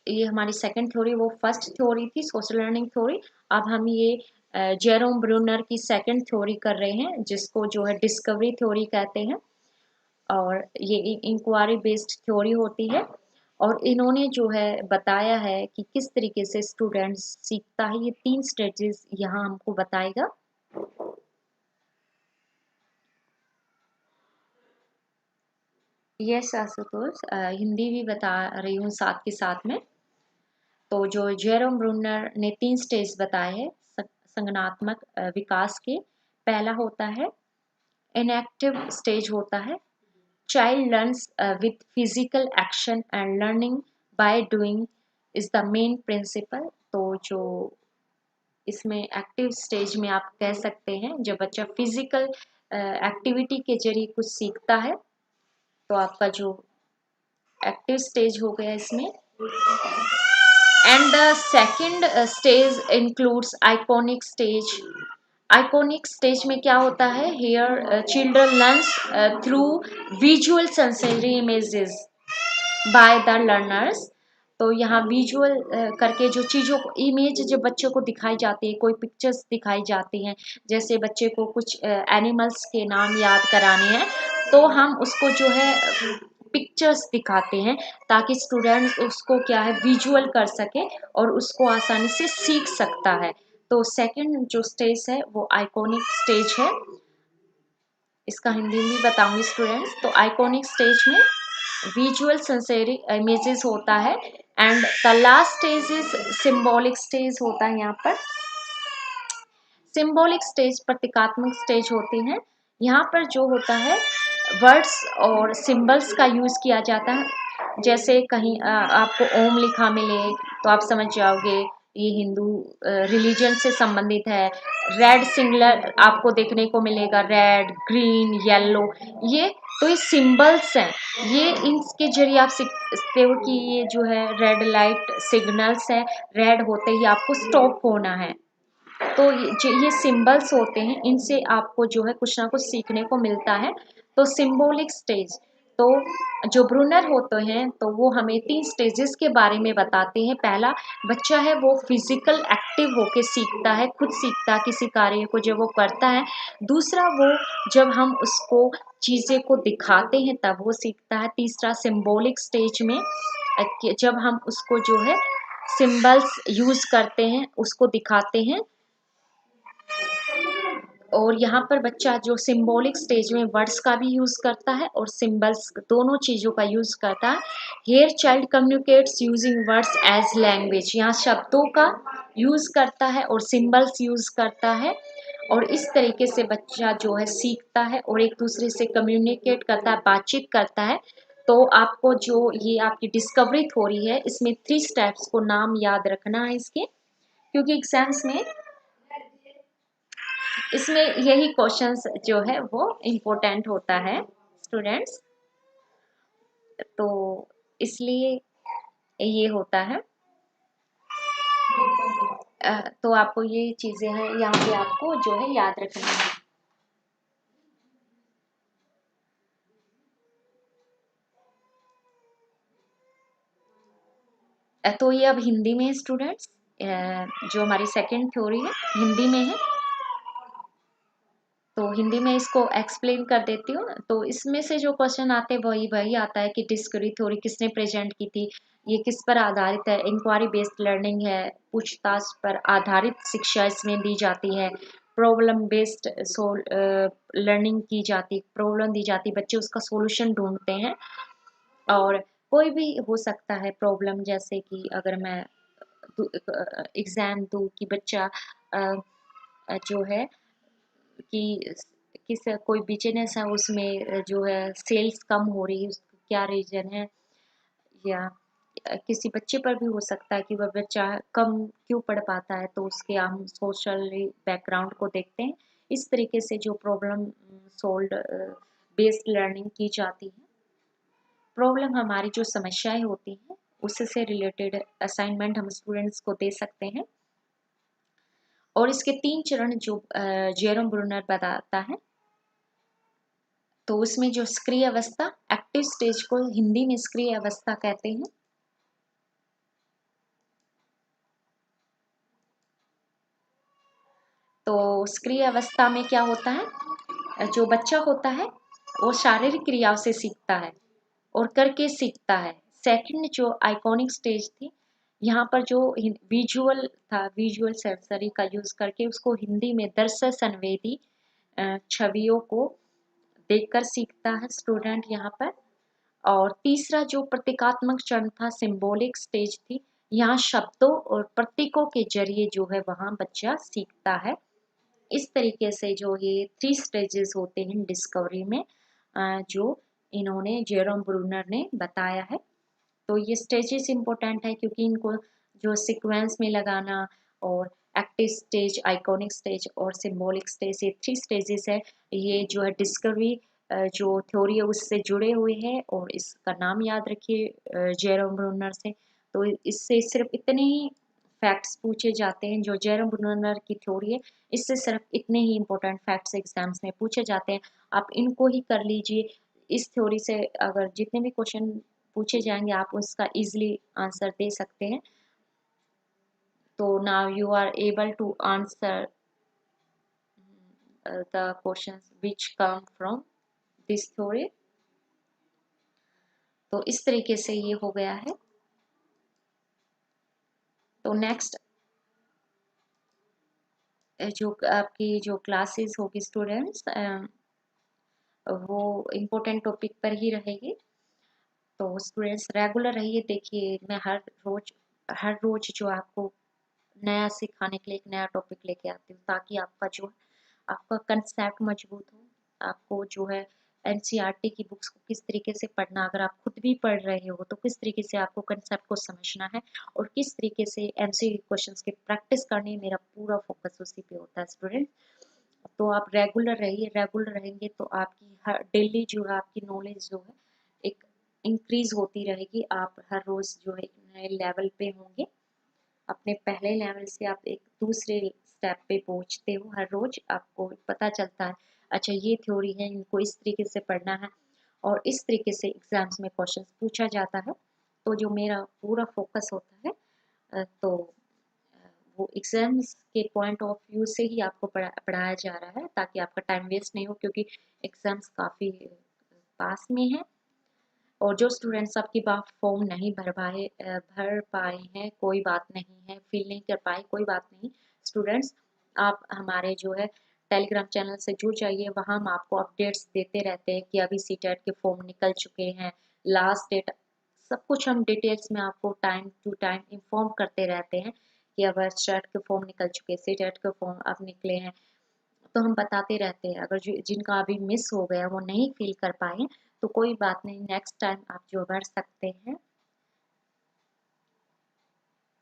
ये हमारी सेकंड थ्योरी वो फर्स्ट थ्योरी थी सोशल लर्निंग थ्योरी। अब हम ये जेरोम ब्रूनर की सेकंड थ्योरी कर रहे हैं जिसको जो है डिस्कवरी थ्योरी कहते हैं और ये इंक्वायरी बेस्ड थ्योरी होती है। और इन्होंने जो है बताया है कि किस तरीके से स्टूडेंट्स सीखता है, ये 3 स्टेजेस यहाँ हमको बताएगा। यस आशुतोष, हिंदी भी बता रही हूँ साथ के साथ में। तो जो जेरोम ब्रूनर ने 3 स्टेज बताए हैं संज्ञानात्मक विकास के। पहला होता है इनएक्टिव स्टेज होता है, child learns with physical action and learning by doing is the main principle. तो जो इसमें एक्टिव स्टेज में आप कह सकते हैं जब बच्चा फिजिकल एक्टिविटी के जरिए कुछ सीखता है, तो आपका जो एक्टिव स्टेज हो गया इसमें। And the second stage includes iconic stage. Iconic stage में क्या होता है, here children learns through visual sensory images by the learners. तो यहाँ विजुअल करके जो चीज़ों को इमेज जो बच्चों को दिखाई जाती है, कोई पिक्चर्स दिखाई जाती हैं, जैसे बच्चे को कुछ एनिमल्स के नाम याद कराने हैं, तो हम उसको जो है पिक्चर्स दिखाते हैं ताकि स्टूडेंट उसको क्या है विजुअल कर सके और उसको आसानी से सीख सकता है। तो सेकंड जो स्टेज है वो आइकॉनिक स्टेज है। इसका हिंदी में बताऊंगी स्टूडेंट्स। तो आइकॉनिक स्टेज में विजुअल सेंसरी इमेजेस होता है and the last stage is symbolic stage होता है। यहाँ पर सिंबॉलिक स्टेज प्रतीकात्मक स्टेज होती हैं। यहाँ पर जो होता है वर्ड्स और सिंबल्स का यूज किया जाता है। जैसे कहीं आपको ओम लिखा मिले तो आप समझ जाओगे ये हिंदू रिलीजन से संबंधित है। रेड सिंगलर आपको देखने को मिलेगा, रेड, ग्रीन, येलो, ये तो ये सिंबल्स हैं। ये इनके जरिए आप सीखते हो कि ये जो है रेड लाइट सिग्नल्स है, रेड होते ही आपको स्टॉप होना है। तो ये सिंबल्स होते हैं, इनसे आपको जो है कुछ ना कुछ सीखने को मिलता है। तो सिंबॉलिक स्टेज, तो जो ब्रूनर होते हैं तो वो हमें 3 स्टेजेस के बारे में बताते हैं। पहला, बच्चा है वो फिजिकल एक्टिव होके सीखता है, खुद सीखता है किसी कार्य को जब वो करता है। दूसरा, वो जब हम उसको चीज़ें को दिखाते हैं तब वो सीखता है। तीसरा, सिंबॉलिक स्टेज में जब हम उसको जो है सिंबल्स यूज करते हैं, उसको दिखाते हैं। और यहाँ पर बच्चा जो सिंबॉलिक स्टेज में वर्ड्स का भी यूज करता है और सिंबल्स, दोनों चीजों का यूज करता है। Here child communicates using words as language. यहाँ शब्दों का यूज करता है और सिंबल्स यूज करता है, और इस तरीके से बच्चा जो है सीखता है और एक दूसरे से कम्युनिकेट करता है, बातचीत करता है। तो आपको जो ये आपकी डिस्कवरी थ्योरी है, इसमें 3 स्टेप्स को नाम याद रखना है इसके, क्योंकि एग्जाम्स में इसमें यही क्वेश्चंस जो है वो इम्पोर्टेंट होता है स्टूडेंट्स। तो इसलिए ये होता है। तो आपको ये चीज़ें हैं यहाँ पे आपको जो है याद रखना है। तो ये अब हिंदी में है स्टूडेंट्स, जो हमारी सेकंड थ्योरी है हिंदी में है। तो हिंदी में इसको एक्सप्लेन कर देती हूँ। तो इसमें से जो क्वेश्चन आते हैं वही आता है कि डिस्कवरी थ्योरी किसने प्रेजेंट की थी, ये किस पर आधारित है। इंक्वायरी बेस्ड लर्निंग है, पूछताछ पर आधारित शिक्षा इसमें दी जाती है। प्रॉब्लम बेस्ड लर्निंग की जाती, प्रॉब्लम दी जाती, बच्चे उसका सोल्यूशन ढूंढते हैं। और कोई भी हो सकता है प्रॉब्लम, जैसे कि अगर मैं एग्ज़ाम दूँ कि बच्चा जो है कि किस कोई बिजनेस है उसमें जो है सेल्स कम हो रही है, उसका क्या रीज़न है। या किसी बच्चे पर भी हो सकता है कि वह बच्चा कम क्यों पढ़ पाता है, तो उसके हम सोशल बैकग्राउंड को देखते हैं। इस तरीके से जो प्रॉब्लम सोल्ड बेस्ड लर्निंग की जाती है। प्रॉब्लम हमारी जो समस्याएं होती हैं उससे रिलेटेड असाइनमेंट हम स्टूडेंट्स को दे सकते हैं। और इसके 3 चरण जो जेरोम ब्रूनर बताता है, तो उसमें जो सक्रिय अवस्था, एक्टिव स्टेज को हिंदी में सक्रिय अवस्था कहते हैं। तो सक्रिय अवस्था में क्या होता है, जो बच्चा होता है वो शारीरिक क्रियाओं से सीखता है और करके सीखता है। सेकंड जो आइकॉनिक स्टेज थी, यहाँ पर जो विजुअल था, विजुअल सेंसरी का यूज करके उसको हिंदी में दृश्य संवेदी छवियों को देखकर सीखता है स्टूडेंट यहाँ पर। और तीसरा जो प्रतीकात्मक चरण था, सिंबॉलिक स्टेज थी, यहाँ शब्दों और प्रतीकों के जरिए जो है वहाँ बच्चा सीखता है। इस तरीके से जो ये 3 स्टेजेस होते हैं डिस्कवरी में, जो इन्होंने जेरोम ब्रूनर ने बताया है। तो ये स्टेजेस इंपॉर्टेंट है क्योंकि इनको जो सीक्वेंस में लगाना, और एक्टिव स्टेज, आइकॉनिक स्टेज और सिंबॉलिक स्टेज, ये 3 स्टेजेस है। ये जो है डिस्कवरी जो थ्योरी है उससे जुड़े हुए हैं, और इसका नाम याद रखिए जेरोम ब्रूनर से। तो इससे सिर्फ इतने ही फैक्ट्स पूछे जाते हैं, जो जेरोम ब्रूनर की थ्योरी है इससे सिर्फ इतने ही इंपॉर्टेंट फैक्ट्स एग्जाम्स में पूछे जाते हैं। आप इनको ही कर लीजिए। इस थ्योरी से अगर जितने भी क्वेश्चन पूछे जाएंगे आप उसका इजीली आंसर दे सकते हैं। तो now you are able to answer the questions which come from this theory। तो इस तरीके से ये हो गया है। तो नेक्स्ट जो आपकी जो क्लासेस होगी स्टूडेंट्स, वो इम्पोर्टेंट टॉपिक पर ही रहेगी। तो स्टूडेंट्स रेगुलर रहिए। देखिए मैं हर रोज जो आपको नया सिखाने के लिए एक नया टॉपिक लेके आती हूँ, ताकि आपका जो आपका कंसेप्ट मजबूत हो। आपको जो है एनसीईआरटी की बुक्स को किस तरीके से पढ़ना, अगर आप खुद भी पढ़ रहे हो तो किस तरीके से आपको कंसेप्ट को समझना है, और किस तरीके से एमसीक्यू क्वेश्चंस की प्रैक्टिस करनी है, मेरा पूरा फोकस उसी पे होता है स्टूडेंट। तो आप रेगुलर रहिए। रेगुलर रहेंगे तो आपकी हर डेली जो है आपकी नॉलेज जो है एक इंक्रीज होती रहेगी। आप हर रोज जो है एक नए लेवल पे होंगे। अपने पहले लेवल से आप एक दूसरे स्टेप पे पहुंचते हो। हर रोज आपको पता चलता है अच्छा ये थ्योरी है, इनको इस तरीके से पढ़ना है, और इस तरीके से एग्जाम्स में क्वेश्चंस पूछा जाता है। तो जो मेरा पूरा फोकस होता है तो वो एग्जाम्स के पॉइंट ऑफ व्यू से ही आपको पढ़ाया जा रहा है, ताकि आपका टाइम वेस्ट नहीं हो, क्योंकि एग्जाम्स काफ़ी पास में है। और जो स्टूडेंट्स आपकी बात फॉर्म नहीं भर पाए हैं, कोई बात नहीं है, फिल नहीं कर पाए कोई बात नहीं। स्टूडेंट्स आप हमारे जो है टेलीग्राम चैनल से जुड़ जाइए। वहाँ हम आपको अपडेट्स देते रहते हैं कि अभी सीटेट के फॉर्म निकल चुके हैं, लास्ट डेट, सब कुछ हम डिटेल्स में आपको टाइम टू टाइम इन्फॉर्म करते रहते हैं कि अब स्टेट के फॉर्म निकल चुके हैं, सीटेट के फॉर्म अब निकले हैं। तो हम बताते रहते हैं। अगर जिनका अभी मिस हो गया वो नहीं फील कर पाए तो कोई बात नहीं, नेक्स्ट टाइम आप जो भर सकते हैं,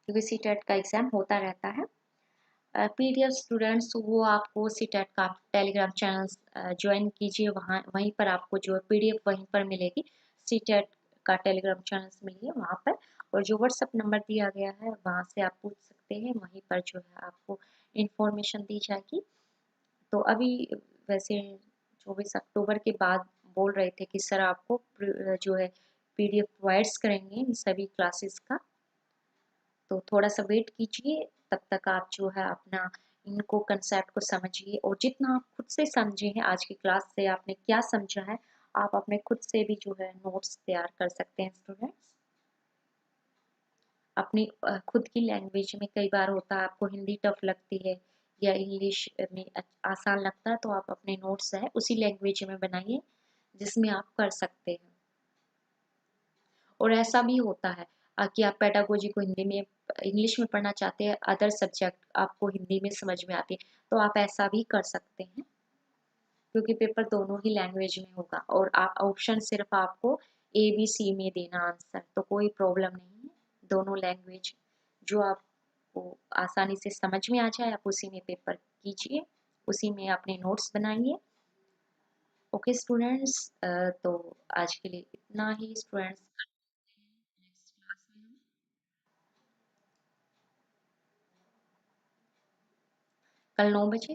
क्योंकि सीटेट का एग्जाम होता रहता है। पीडीएफ स्टूडेंट्स वो आपको सीटेट का टेलीग्राम चैनल ज्वाइन कीजिए। वहाँ वहीं पर आपको जो है पीडीएफ वहीं पर मिलेगी। सीटेट का टेलीग्राम चैनल मिलिए वहाँ पर, और जो व्हाट्सअप नंबर दिया गया है वहाँ से आप पूछ सकते हैं। वहीं पर जो है आपको इंफॉर्मेशन दी जाएगी। तो अभी वैसे 24 अक्टूबर के बाद बोल रहे थे कि सर आपको जो है पीडीएफ प्रोवाइड्स करेंगे इन सभी क्लासेस का। तो थोड़ा सा वेट कीजिए, तब तक आप जो है अपना इनको कंसेप्ट को समझिए, और जितना आप खुद से समझे हैं आज की क्लास से आपने क्या समझा है, आप अपने खुद से भी जो है नोट्स तैयार कर सकते हैं स्टूडेंट्स। अपनी खुद की लैंग्वेज में कई बार होता है आपको हिंदी टफ लगती है या इंग्लिश में आसान लगता है, तो आप अपने नोट्स है उसी लैंग्वेज में बनाइए जिसमें आप कर सकते हैं। और ऐसा भी होता है कि आप पेडागोजी को हिंदी में इंग्लिश में पढ़ना चाहते हैं, अदर सब्जेक्ट आपको हिंदी में समझ में आती है, तो आप ऐसा भी कर सकते हैं, क्योंकि पेपर दोनों ही लैंग्वेज में होगा। और ऑप्शन सिर्फ आपको ए बी सी में देना आंसर, तो कोई प्रॉब्लम नहीं है। दोनों लैंग्वेज जो आपको आसानी से समझ में आ जाए आप उसी में पेपर कीजिए, उसी में अपने नोट्स बनाइए। ओके स्टूडेंट्स, तो आज के लिए इतना ही स्टूडेंट्स। नेक्स्ट क्लास में हम कल 9 बजे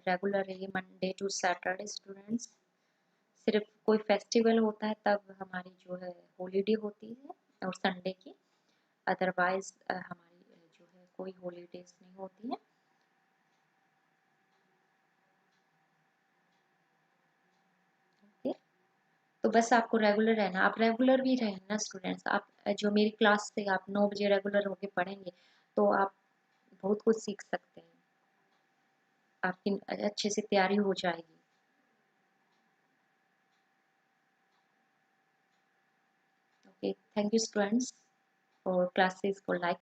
रेगुलर रहिए, मंडे टू सैटरडे स्टूडेंट्स। सिर्फ कोई फेस्टिवल होता है तब हमारी जो है हॉलीडे होती है, और संडे की, अदरवाइज हमारी जो है कोई हॉलीडेज नहीं होती है। ओके, तो बस आपको रेगुलर रहना। आप रेगुलर भी रहना स्टूडेंट्स। आप जो मेरी क्लास से आप 9 बजे रेगुलर होके पढ़ेंगे तो आप बहुत कुछ सीख सकते हैं, आपकी अच्छे से तैयारी हो जाएगी। ओके, थैंक यू स्टूडेंट्स, और क्लासेस को लाइक